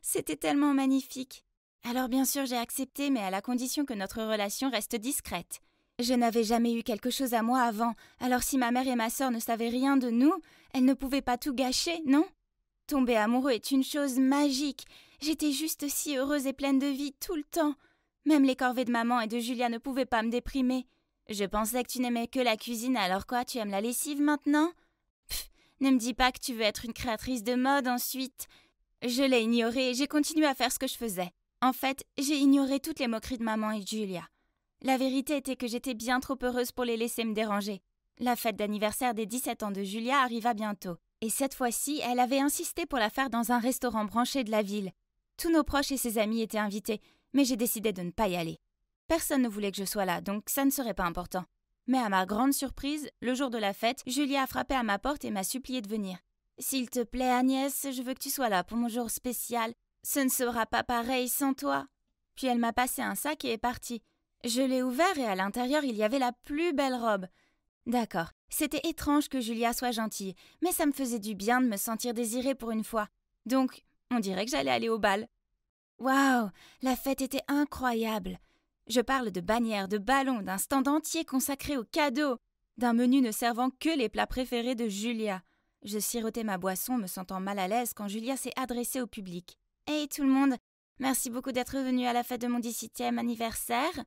C'était tellement magnifique. Alors bien sûr j'ai accepté, mais à la condition que notre relation reste discrète. Je n'avais jamais eu quelque chose à moi avant, alors si ma mère et ma sœur ne savaient rien de nous, elles ne pouvaient pas tout gâcher, non? Tomber amoureux est une chose magique. J'étais juste si heureuse et pleine de vie tout le temps. Même les corvées de maman et de Julia ne pouvaient pas me déprimer. Je pensais que tu n'aimais que la cuisine, alors quoi, tu aimes la lessive maintenant? Pff, ne me dis pas que tu veux être une créatrice de mode ensuite. Je l'ai ignoré et j'ai continué à faire ce que je faisais. En fait, j'ai ignoré toutes les moqueries de maman et de Julia. La vérité était que j'étais bien trop heureuse pour les laisser me déranger. La fête d'anniversaire des 17 ans de Julia arriva bientôt. Et cette fois-ci, elle avait insisté pour la faire dans un restaurant branché de la ville. Tous nos proches et ses amis étaient invités, mais j'ai décidé de ne pas y aller. Personne ne voulait que je sois là, donc ça ne serait pas important. Mais à ma grande surprise, le jour de la fête, Julia a frappé à ma porte et m'a supplié de venir. « S'il te plaît, Agnès, je veux que tu sois là pour mon jour spécial. Ce ne sera pas pareil sans toi. » Puis elle m'a passé un sac et est partie. Je l'ai ouvert et à l'intérieur, il y avait la plus belle robe. D'accord, c'était étrange que Julia soit gentille, mais ça me faisait du bien de me sentir désirée pour une fois. Donc, on dirait que j'allais aller au bal. Waouh, la fête était incroyable. Je parle de bannières, de ballons, d'un stand entier consacré aux cadeaux, d'un menu ne servant que les plats préférés de Julia. Je sirotais ma boisson, me sentant mal à l'aise quand Julia s'est adressée au public. « Hey tout le monde, merci beaucoup d'être venu à la fête de mon 17e anniversaire.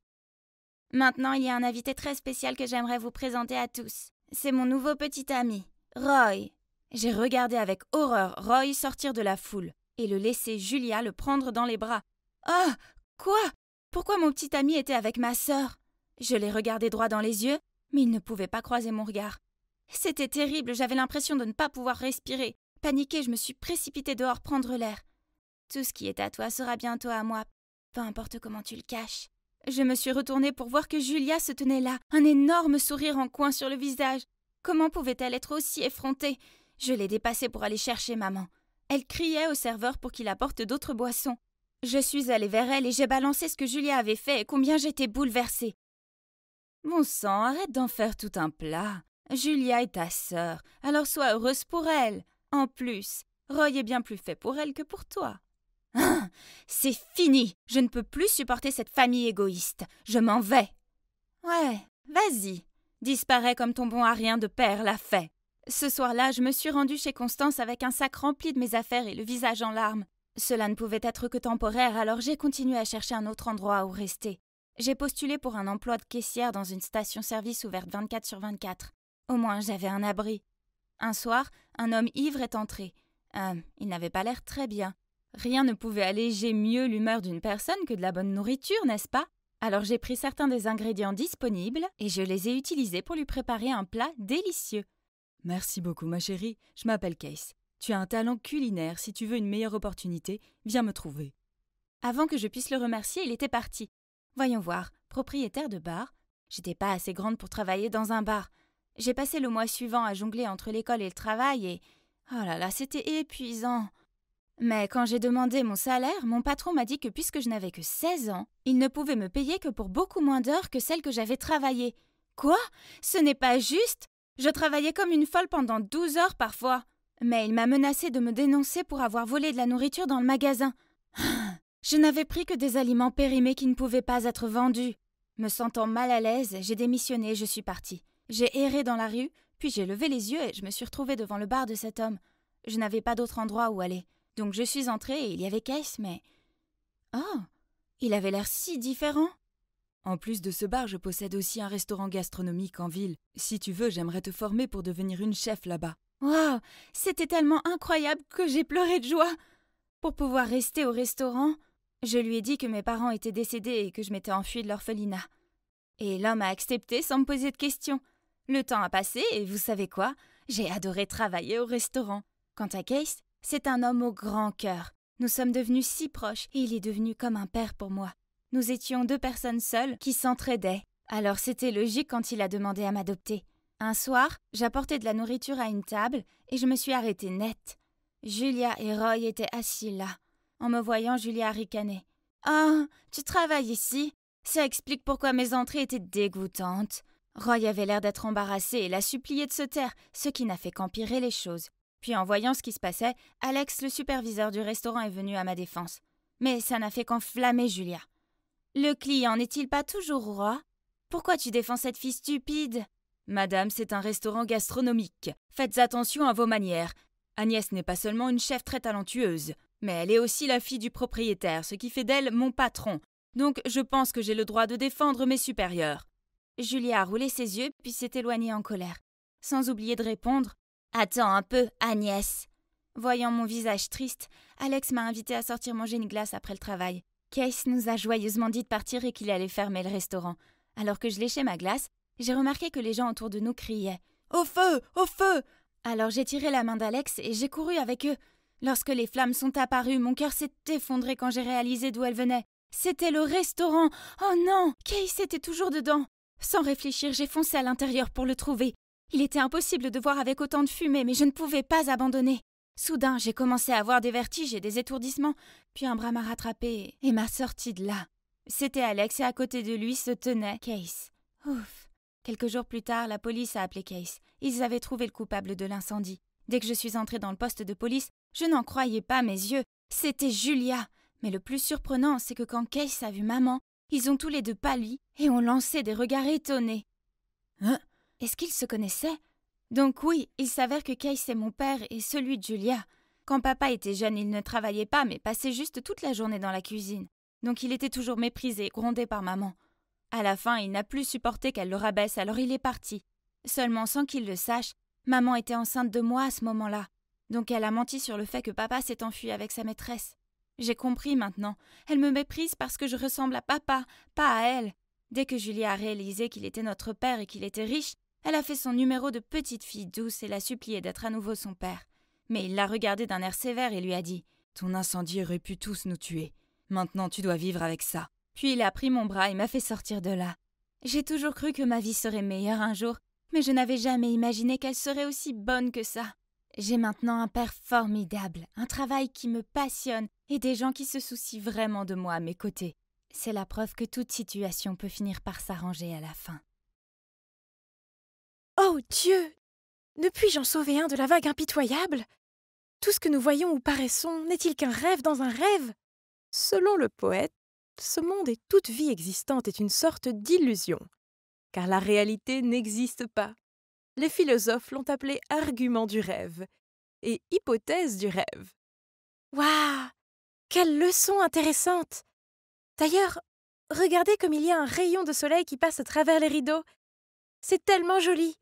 Maintenant, il y a un invité très spécial que j'aimerais vous présenter à tous. C'est mon nouveau petit ami, Roy. » J'ai regardé avec horreur Roy sortir de la foule et le laisser Julia le prendre dans les bras. « Ah, quoi? Pourquoi mon petit ami était avec ma sœur ?» Je l'ai regardé droit dans les yeux, mais il ne pouvait pas croiser mon regard. C'était terrible, j'avais l'impression de ne pas pouvoir respirer. Paniquée, je me suis précipitée dehors prendre l'air. « Tout ce qui est à toi sera bientôt à moi, peu importe comment tu le caches. » Je me suis retournée pour voir que Julia se tenait là, un énorme sourire en coin sur le visage. Comment pouvait-elle être aussi effrontée? Je l'ai dépassée pour aller chercher maman. Elle criait au serveur pour qu'il apporte d'autres boissons. Je suis allée vers elle et j'ai balancé ce que Julia avait fait et combien j'étais bouleversée. « Bon sang, arrête d'en faire tout un plat. Julia est ta sœur, alors sois heureuse pour elle. En plus, Roy est bien plus fait pour elle que pour toi. » Ah, c'est fini. Je ne peux plus supporter cette famille égoïste. Je m'en vais. Ouais, vas-y. Disparais comme ton bon à rien de père l'a fait. Ce soir-là, je me suis rendue chez Constance avec un sac rempli de mes affaires et le visage en larmes. Cela ne pouvait être que temporaire, alors j'ai continué à chercher un autre endroit où rester. J'ai postulé pour un emploi de caissière dans une station-service ouverte 24/24. Au moins, j'avais un abri. Un soir, un homme ivre est entré. Il n'avait pas l'air très bien. Rien ne pouvait alléger mieux l'humeur d'une personne que de la bonne nourriture, n'est-ce pas? Alors j'ai pris certains des ingrédients disponibles et je les ai utilisés pour lui préparer un plat délicieux. Merci beaucoup, ma chérie. Je m'appelle Case. Tu as un talent culinaire. Si tu veux une meilleure opportunité, viens me trouver. Avant que je puisse le remercier, il était parti. Voyons voir, propriétaire de bar. J'étais pas assez grande pour travailler dans un bar. J'ai passé le mois suivant à jongler entre l'école et le travail et... Oh là là, c'était épuisant. Mais quand j'ai demandé mon salaire, mon patron m'a dit que puisque je n'avais que 16 ans, il ne pouvait me payer que pour beaucoup moins d'heures que celles que j'avais travaillées. Quoi? Ce n'est pas juste? Je travaillais comme une folle pendant 12 heures parfois. Mais il m'a menacé de me dénoncer pour avoir volé de la nourriture dans le magasin. Je n'avais pris que des aliments périmés qui ne pouvaient pas être vendus. Me sentant mal à l'aise, j'ai démissionné et je suis partie. J'ai erré dans la rue, puis j'ai levé les yeux et je me suis retrouvée devant le bar de cet homme. Je n'avais pas d'autre endroit où aller. Donc je suis entrée et il y avait Case, mais... Oh, il avait l'air si différent. En plus de ce bar, je possède aussi un restaurant gastronomique en ville. Si tu veux, j'aimerais te former pour devenir une chef là-bas. Waouh, c'était tellement incroyable que j'ai pleuré de joie. Pour pouvoir rester au restaurant, je lui ai dit que mes parents étaient décédés et que je m'étais enfuie de l'orphelinat. Et l'homme a accepté sans me poser de questions. Le temps a passé et vous savez quoi? J'ai adoré travailler au restaurant. Quant à Case, c'est un homme au grand cœur. Nous sommes devenus si proches et il est devenu comme un père pour moi. Nous étions 2 personnes seules qui s'entraidaient. Alors c'était logique quand il a demandé à m'adopter. Un soir, j'apportais de la nourriture à une table et je me suis arrêtée net. Julia et Roy étaient assis là. En me voyant, Julia ricanait. « Ah, tu travailles ici? Ça explique pourquoi mes entrées étaient dégoûtantes. » Roy avait l'air d'être embarrassé et l'a supplié de se taire, ce qui n'a fait qu'empirer les choses. Puis en voyant ce qui se passait, Alex, le superviseur du restaurant, est venu à ma défense. Mais ça n'a fait qu'enflammer Julia. « Le client n'est-il pas toujours roi? Pourquoi tu défends cette fille stupide ?» « Madame, c'est un restaurant gastronomique. Faites attention à vos manières. Agnès n'est pas seulement une chef très talentueuse, mais elle est aussi la fille du propriétaire, ce qui fait d'elle mon patron. Donc je pense que j'ai le droit de défendre mes supérieurs. » Julia a roulé ses yeux puis s'est éloignée en colère, sans oublier de répondre « Attends un peu, Agnès !» Voyant mon visage triste, Alex m'a invité à sortir manger une glace après le travail. Case nous a joyeusement dit de partir et qu'il allait fermer le restaurant. Alors que je léchais ma glace, j'ai remarqué que les gens autour de nous criaient « Au feu! Au feu !» Alors j'ai tiré la main d'Alex et j'ai couru avec eux. Lorsque les flammes sont apparues, mon cœur s'est effondré quand j'ai réalisé d'où elles venaient. C'était le restaurant. Oh non, Case était toujours dedans. Sans réfléchir, j'ai foncé à l'intérieur pour le trouver. Il était impossible de voir avec autant de fumée, mais je ne pouvais pas abandonner. Soudain, j'ai commencé à avoir des vertiges et des étourdissements, puis un bras m'a rattrapé et m'a sorti de là. C'était Alex et à côté de lui se tenait Case. Ouf. Quelques jours plus tard, la police a appelé Case. Ils avaient trouvé le coupable de l'incendie. Dès que je suis entrée dans le poste de police, je n'en croyais pas mes yeux. C'était Julia. Mais le plus surprenant, c'est que quand Case a vu maman, ils ont tous les 2 pâli et ont lancé des regards étonnés. Hein? Est-ce qu'ils se connaissaient? Donc oui, il s'avère que Case est mon père et celui de Julia. Quand papa était jeune, il ne travaillait pas, mais passait juste toute la journée dans la cuisine. Donc il était toujours méprisé, grondé par maman. À la fin, il n'a plus supporté qu'elle le rabaisse, alors il est parti. Seulement sans qu'il le sache, maman était enceinte de moi à ce moment-là. Donc elle a menti sur le fait que papa s'est enfui avec sa maîtresse. J'ai compris maintenant. Elle me méprise parce que je ressemble à papa, pas à elle. Dès que Julie a réalisé qu'il était notre père et qu'il était riche, elle a fait son numéro de petite fille douce et l'a supplié d'être à nouveau son père. Mais il l'a regardé d'un air sévère et lui a dit « Ton incendie aurait pu tous nous tuer. Maintenant tu dois vivre avec ça. » Puis il a pris mon bras et m'a fait sortir de là. J'ai toujours cru que ma vie serait meilleure un jour, mais je n'avais jamais imaginé qu'elle serait aussi bonne que ça. J'ai maintenant un père formidable, un travail qui me passionne et des gens qui se soucient vraiment de moi à mes côtés. C'est la preuve que toute situation peut finir par s'arranger à la fin. Oh Dieu! Ne puis-je en sauver un de la vague impitoyable? Tout ce que nous voyons ou paraissons n'est-il qu'un rêve dans un rêve? Selon le poète, ce monde et toute vie existante est une sorte d'illusion, car la réalité n'existe pas. Les philosophes l'ont appelé argument du rêve et hypothèse du rêve. Waouh! Quelle leçon intéressante! D'ailleurs, regardez comme il y a un rayon de soleil qui passe à travers les rideaux. C'est tellement joli!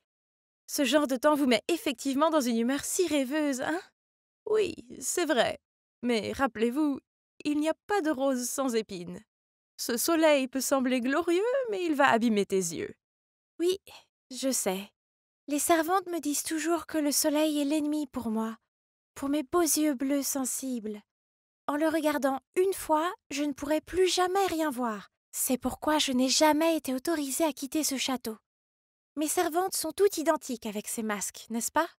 Ce genre de temps vous met effectivement dans une humeur si rêveuse, hein? Oui, c'est vrai. Mais rappelez-vous, il n'y a pas de rose sans épines. Ce soleil peut sembler glorieux, mais il va abîmer tes yeux. Oui, je sais. Les servantes me disent toujours que le soleil est l'ennemi pour moi, pour mes beaux yeux bleus sensibles. En le regardant une fois, je ne pourrai plus jamais rien voir. C'est pourquoi je n'ai jamais été autorisée à quitter ce château. Mes servantes sont toutes identiques avec ces masques, n'est-ce pas?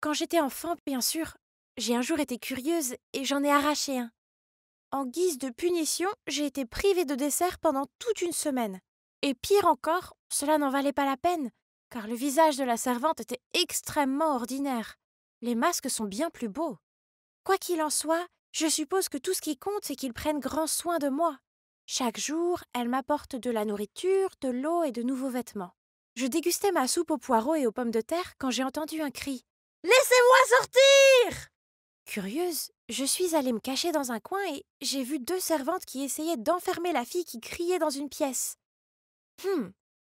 Quand j'étais enfant, bien sûr, j'ai un jour été curieuse et j'en ai arraché un. En guise de punition, j'ai été privée de dessert pendant toute une semaine. Et pire encore, cela n'en valait pas la peine, car le visage de la servante était extrêmement ordinaire. Les masques sont bien plus beaux. Quoi qu'il en soit, je suppose que tout ce qui compte, c'est qu'ils prennent grand soin de moi. Chaque jour, elle m'apporte de la nourriture, de l'eau et de nouveaux vêtements. Je dégustais ma soupe aux poireaux et aux pommes de terre quand j'ai entendu un cri. « Laissez-moi sortir !» Curieuse, je suis allée me cacher dans un coin et j'ai vu deux servantes qui essayaient d'enfermer la fille qui criait dans une pièce.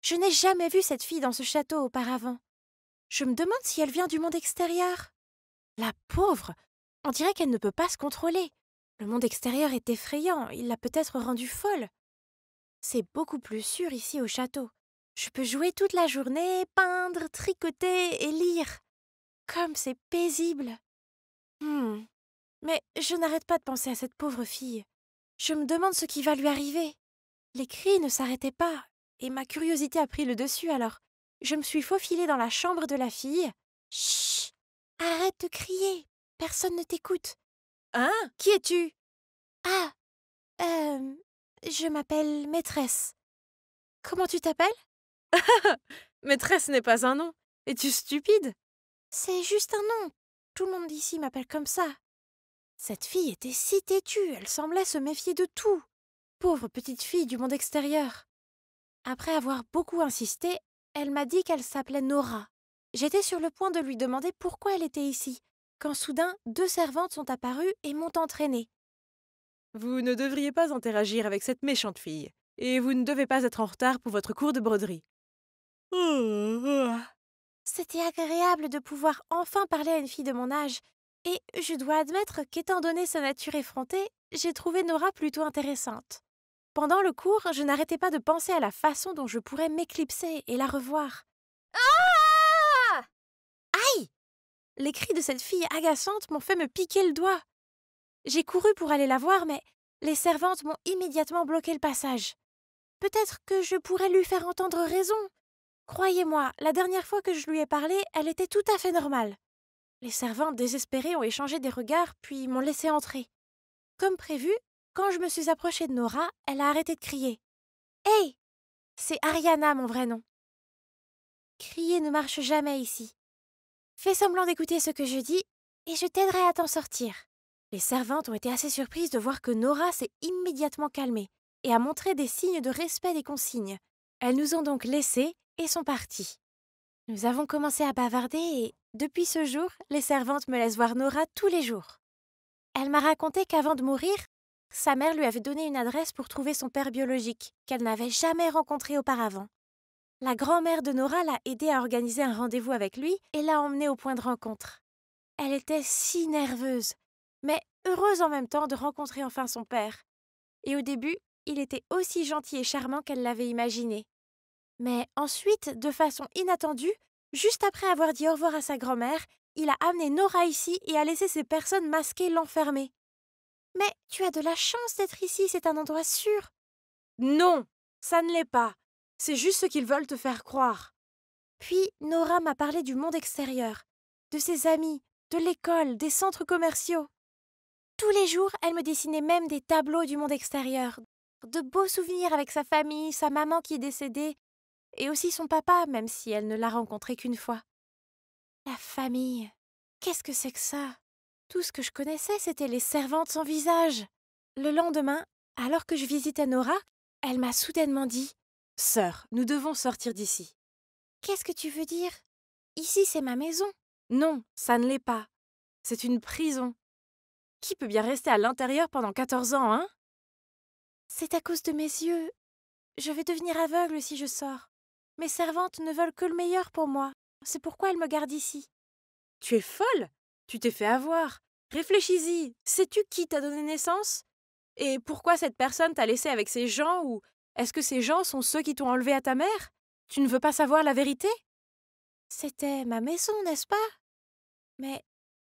Je n'ai jamais vu cette fille dans ce château auparavant. Je me demande si elle vient du monde extérieur. La pauvre! On dirait qu'elle ne peut pas se contrôler. Le monde extérieur est effrayant, il l'a peut-être rendue folle. C'est beaucoup plus sûr ici au château. Je peux jouer toute la journée, peindre, tricoter et lire. Comme c'est paisible. Mais je n'arrête pas de penser à cette pauvre fille. Je me demande ce qui va lui arriver. Les cris ne s'arrêtaient pas, et ma curiosité a pris le dessus alors. Je me suis faufilée dans la chambre de la fille. Chut! Arrête de crier. Personne ne t'écoute. Hein? Qui es-tu? Ah, je m'appelle Maîtresse. Comment tu t'appelles? Maîtresse n'est pas un nom. Es-tu stupide? C'est juste un nom. Tout le monde ici m'appelle comme ça. Cette fille était si têtue, elle semblait se méfier de tout. Pauvre petite fille du monde extérieur. Après avoir beaucoup insisté, elle m'a dit qu'elle s'appelait Nora. J'étais sur le point de lui demander pourquoi elle était ici, quand soudain, deux servantes sont apparues et m'ont entraînée. Vous ne devriez pas interagir avec cette méchante fille, et vous ne devez pas être en retard pour votre cours de broderie. C'était agréable de pouvoir enfin parler à une fille de mon âge, et je dois admettre qu'étant donné sa nature effrontée, j'ai trouvé Nora plutôt intéressante. Pendant le cours, je n'arrêtais pas de penser à la façon dont je pourrais m'éclipser et la revoir. Ah! Aïe! Les cris de cette fille agaçante m'ont fait me piquer le doigt. J'ai couru pour aller la voir, mais les servantes m'ont immédiatement bloqué le passage. Peut-être que je pourrais lui faire entendre raison. Croyez-moi, la dernière fois que je lui ai parlé, elle était tout à fait normale. Les servantes désespérées ont échangé des regards, puis m'ont laissé entrer. Comme prévu, quand je me suis approchée de Nora, elle a arrêté de crier. « Hey! C'est Ariana, mon vrai nom. » Crier ne marche jamais ici. Fais semblant d'écouter ce que je dis, et je t'aiderai à t'en sortir. Les servantes ont été assez surprises de voir que Nora s'est immédiatement calmée et a montré des signes de respect des consignes. Elles nous ont donc laissés et sont parties. Nous avons commencé à bavarder et, depuis ce jour, les servantes me laissent voir Nora tous les jours. Elle m'a raconté qu'avant de mourir, sa mère lui avait donné une adresse pour trouver son père biologique, qu'elle n'avait jamais rencontré auparavant. La grand-mère de Nora l'a aidée à organiser un rendez-vous avec lui et l'a emmenée au point de rencontre. Elle était si nerveuse, mais heureuse en même temps de rencontrer enfin son père. Et au début, il était aussi gentil et charmant qu'elle l'avait imaginé. Mais ensuite, de façon inattendue, juste après avoir dit au revoir à sa grand-mère, il a amené Nora ici et a laissé ces personnes masquées l'enfermer. Mais tu as de la chance d'être ici, c'est un endroit sûr. Non, ça ne l'est pas. C'est juste ce qu'ils veulent te faire croire. Puis Nora m'a parlé du monde extérieur, de ses amis, de l'école, des centres commerciaux. Tous les jours, elle me dessinait même des tableaux du monde extérieur, de beaux souvenirs avec sa famille, sa maman qui est décédée, et aussi son papa, même si elle ne l'a rencontré qu'une fois. La famille, qu'est-ce que c'est que ça? Tout ce que je connaissais, c'était les servantes sans visage. Le lendemain, alors que je visitais Nora, elle m'a soudainement dit « Sœur, nous devons sortir d'ici. » Qu'est-ce que tu veux dire? Ici, c'est ma maison. Non, ça ne l'est pas. C'est une prison. Qui peut bien rester à l'intérieur pendant 14 ans, hein? C'est à cause de mes yeux. Je vais devenir aveugle si je sors. Mes servantes ne veulent que le meilleur pour moi. C'est pourquoi elles me gardent ici. Tu es folle? Tu t'es fait avoir. Réfléchis-y. Sais-tu qui t'a donné naissance? Et pourquoi cette personne t'a laissé avec ces gens, ou est-ce que ces gens sont ceux qui t'ont enlevé à ta mère? Tu ne veux pas savoir la vérité? C'était ma maison, n'est-ce pas? Mais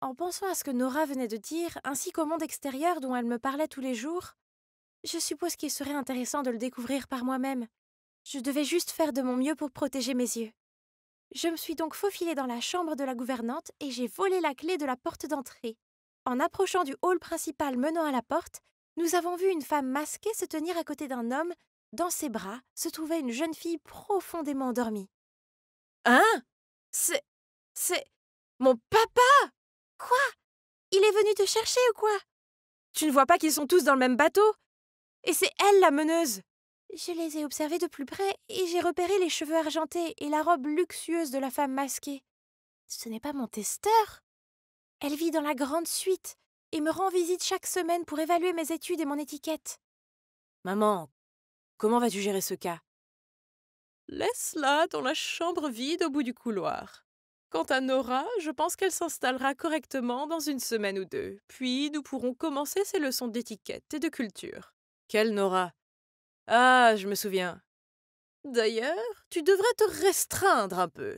en pensant à ce que Nora venait de dire, ainsi qu'au monde extérieur dont elle me parlait tous les jours, je suppose qu'il serait intéressant de le découvrir par moi-même. Je devais juste faire de mon mieux pour protéger mes yeux. Je me suis donc faufilée dans la chambre de la gouvernante et j'ai volé la clé de la porte d'entrée. En approchant du hall principal menant à la porte, nous avons vu une femme masquée se tenir à côté d'un homme. Dans ses bras se trouvait une jeune fille profondément endormie. Hein? C'est mon papa! Quoi? Il est venu te chercher ou quoi? Tu ne vois pas qu'ils sont tous dans le même bateau? Et c'est elle la meneuse! Je les ai observés de plus près et j'ai repéré les cheveux argentés et la robe luxueuse de la femme masquée. Ce n'est pas mon testeur. Elle vit dans la grande suite et me rend visite chaque semaine pour évaluer mes études et mon étiquette. Maman, comment vas-tu gérer ce cas? Laisse-la dans la chambre vide au bout du couloir. Quant à Nora, je pense qu'elle s'installera correctement dans une semaine ou deux, puis nous pourrons commencer ses leçons d'étiquette et de culture. Quelle Nora? Ah, je me souviens. D'ailleurs, tu devrais te restreindre un peu.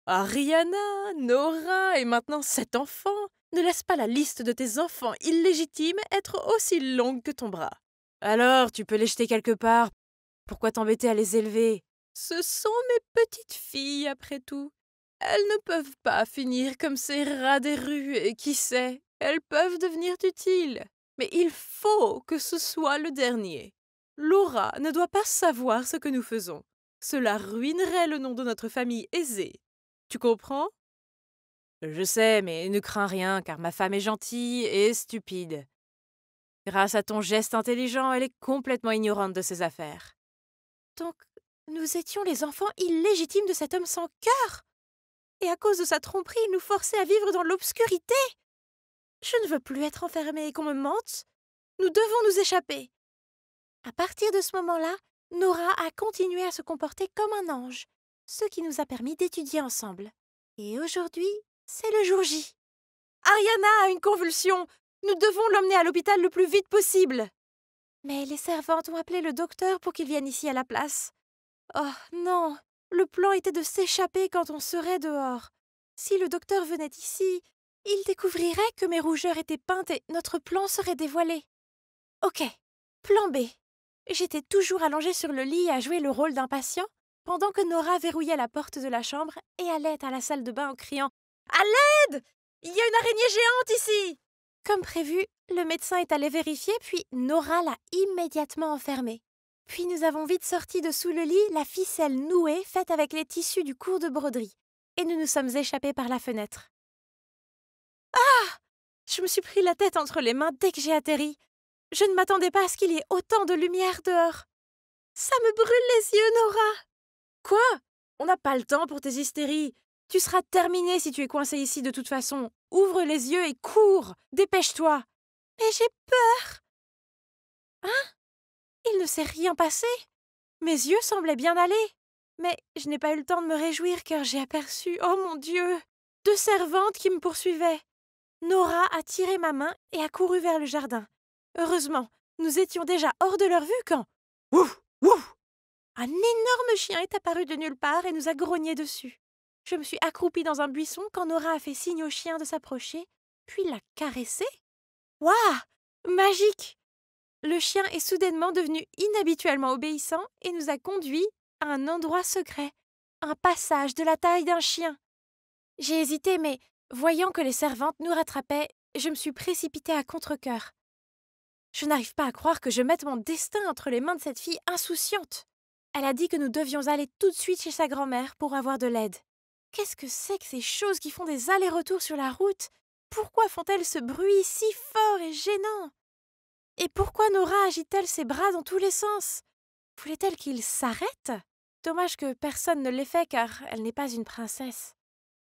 Ariana, Nora et maintenant 7 enfants. Ne laisse pas la liste de tes enfants illégitimes être aussi longue que ton bras. Alors, tu peux les jeter quelque part. Pourquoi t'embêter à les élever? Ce sont mes petites filles, après tout. Elles ne peuvent pas finir comme ces rats des rues, et qui sait, elles peuvent devenir utiles. Mais il faut que ce soit le dernier. Laura ne doit pas savoir ce que nous faisons. Cela ruinerait le nom de notre famille aisée. Tu comprends? Je sais, mais ne crains rien, car ma femme est gentille et stupide. Grâce à ton geste intelligent, elle est complètement ignorante de ses affaires. Donc, nous étions les enfants illégitimes de cet homme sans cœur? Et à cause de sa tromperie, il nous forçait à vivre dans l'obscurité? Je ne veux plus être enfermée et qu'on me mente. Nous devons nous échapper. À partir de ce moment-là, Nora a continué à se comporter comme un ange, ce qui nous a permis d'étudier ensemble. Et aujourd'hui, c'est le jour J. Ariana a une convulsion. Nous devons l'emmener à l'hôpital le plus vite possible. Mais les servantes ont appelé le docteur pour qu'il vienne ici à la place. Oh non, le plan était de s'échapper quand on serait dehors. Si le docteur venait ici, il découvrirait que mes rougeurs étaient peintes et notre plan serait dévoilé. Ok, plan B. J'étais toujours allongée sur le lit à jouer le rôle d'un patient, pendant que Nora verrouillait la porte de la chambre et allait à la salle de bain en criant « À l'aide! Il y a une araignée géante ici !» Comme prévu, le médecin est allé vérifier, puis Nora l'a immédiatement enfermée. Puis nous avons vite sorti de sous le lit la ficelle nouée faite avec les tissus du cours de broderie, et nous nous sommes échappés par la fenêtre. Ah! Je me suis pris la tête entre les mains dès que j'ai atterri. Je ne m'attendais pas à ce qu'il y ait autant de lumière dehors. Ça me brûle les yeux, Nora. Quoi? On n'a pas le temps pour tes hystéries. Tu seras terminée si tu es coincée ici de toute façon. Ouvre les yeux et cours. Dépêche-toi. Mais j'ai peur. Hein? Il ne s'est rien passé. Mes yeux semblaient bien aller. Mais je n'ai pas eu le temps de me réjouir car j'ai aperçu, oh mon Dieu, 2 servantes qui me poursuivaient. Nora a tiré ma main et a couru vers le jardin. Heureusement, nous étions déjà hors de leur vue quand... Ouf, ouf, un énorme chien est apparu de nulle part et nous a grogné dessus. Je me suis accroupie dans un buisson quand Nora a fait signe au chien de s'approcher, puis l'a caressé. Waouh! Magique! Le chien est soudainement devenu inhabituellement obéissant et nous a conduits à un endroit secret, un passage de la taille d'un chien. J'ai hésité, mais voyant que les servantes nous rattrapaient, je me suis précipitée à contre-cœur. Je n'arrive pas à croire que je mette mon destin entre les mains de cette fille insouciante. Elle a dit que nous devions aller tout de suite chez sa grand-mère pour avoir de l'aide. Qu'est-ce que c'est que ces choses qui font des allers-retours sur la route? Pourquoi font-elles ce bruit si fort et gênant? Et pourquoi Nora agite-t-elle ses bras dans tous les sens? Voulait-elle qu'il s'arrête? Dommage que personne ne l'ait fait car elle n'est pas une princesse.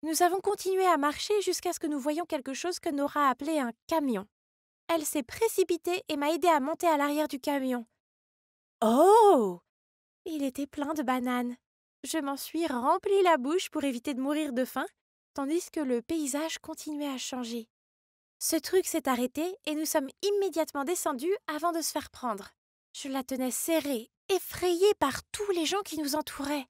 Nous avons continué à marcher jusqu'à ce que nous voyions quelque chose que Nora a appelé un camion. Elle s'est précipitée et m'a aidée à monter à l'arrière du camion. Oh! Il était plein de bananes. Je m'en suis rempli la bouche pour éviter de mourir de faim, tandis que le paysage continuait à changer. Ce truc s'est arrêté et nous sommes immédiatement descendus avant de se faire prendre. Je la tenais serrée, effrayée par tous les gens qui nous entouraient.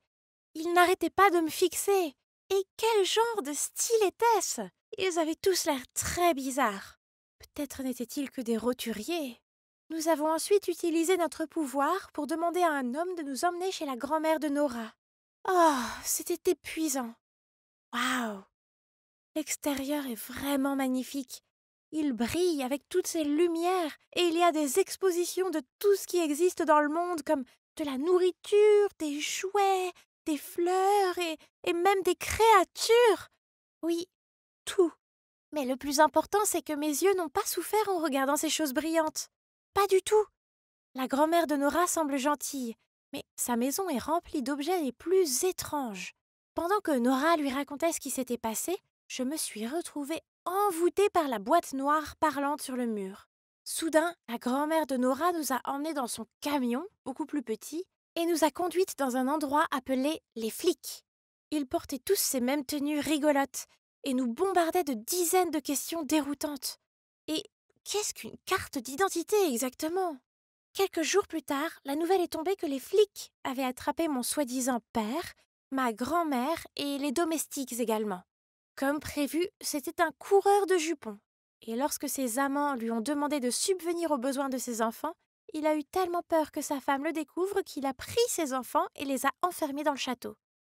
Ils n'arrêtaient pas de me fixer. Et quel genre de style était-ce? Ils avaient tous l'air très bizarres. Peut-être n'étaient-ils que des roturiers. Nous avons ensuite utilisé notre pouvoir pour demander à un homme de nous emmener chez la grand-mère de Nora. Oh, c'était épuisant. Waouh! L'extérieur est vraiment magnifique. Il brille avec toutes ces lumières et il y a des expositions de tout ce qui existe dans le monde comme de la nourriture, des jouets, des fleurs et même des créatures. Oui, tout. Mais le plus important, c'est que mes yeux n'ont pas souffert en regardant ces choses brillantes. Pas du tout. La grand-mère de Nora semble gentille, mais sa maison est remplie d'objets les plus étranges. Pendant que Nora lui racontait ce qui s'était passé, je me suis retrouvée envoûtée par la boîte noire parlante sur le mur. Soudain, la grand-mère de Nora nous a emmenés dans son camion, beaucoup plus petit, et nous a conduites dans un endroit appelé les flics. Ils portaient tous ces mêmes tenues rigolotes et nous bombardaient de dizaines de questions déroutantes. Et qu'est-ce qu'une carte d'identité exactement? Quelques jours plus tard, la nouvelle est tombée que les flics avaient attrapé mon soi-disant père, ma grand-mère et les domestiques également. Comme prévu, c'était un coureur de jupons. Et lorsque ses amants lui ont demandé de subvenir aux besoins de ses enfants, il a eu tellement peur que sa femme le découvre qu'il a pris ses enfants et les a enfermés dans le château.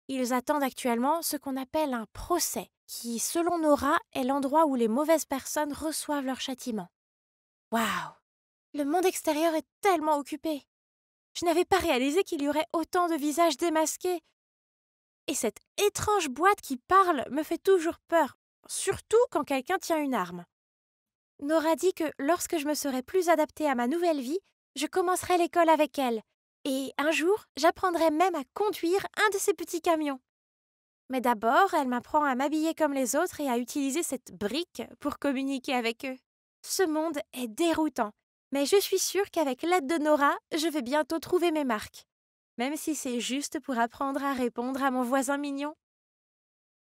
Ils attendent actuellement ce qu'on appelle un procès, qui, selon Nora, est l'endroit où les mauvaises personnes reçoivent leur châtiment. Waouh! Le monde extérieur est tellement occupé. Je n'avais pas réalisé qu'il y aurait autant de visages démasqués. Et cette étrange boîte qui parle me fait toujours peur, surtout quand quelqu'un tient une arme. Nora dit que lorsque je me serai plus adaptée à ma nouvelle vie, je commencerai l'école avec elle. Et un jour, j'apprendrai même à conduire un de ces petits camions. Mais d'abord, elle m'apprend à m'habiller comme les autres et à utiliser cette brique pour communiquer avec eux. Ce monde est déroutant, mais je suis sûre qu'avec l'aide de Nora, je vais bientôt trouver mes marques. Même si c'est juste pour apprendre à répondre à mon voisin mignon.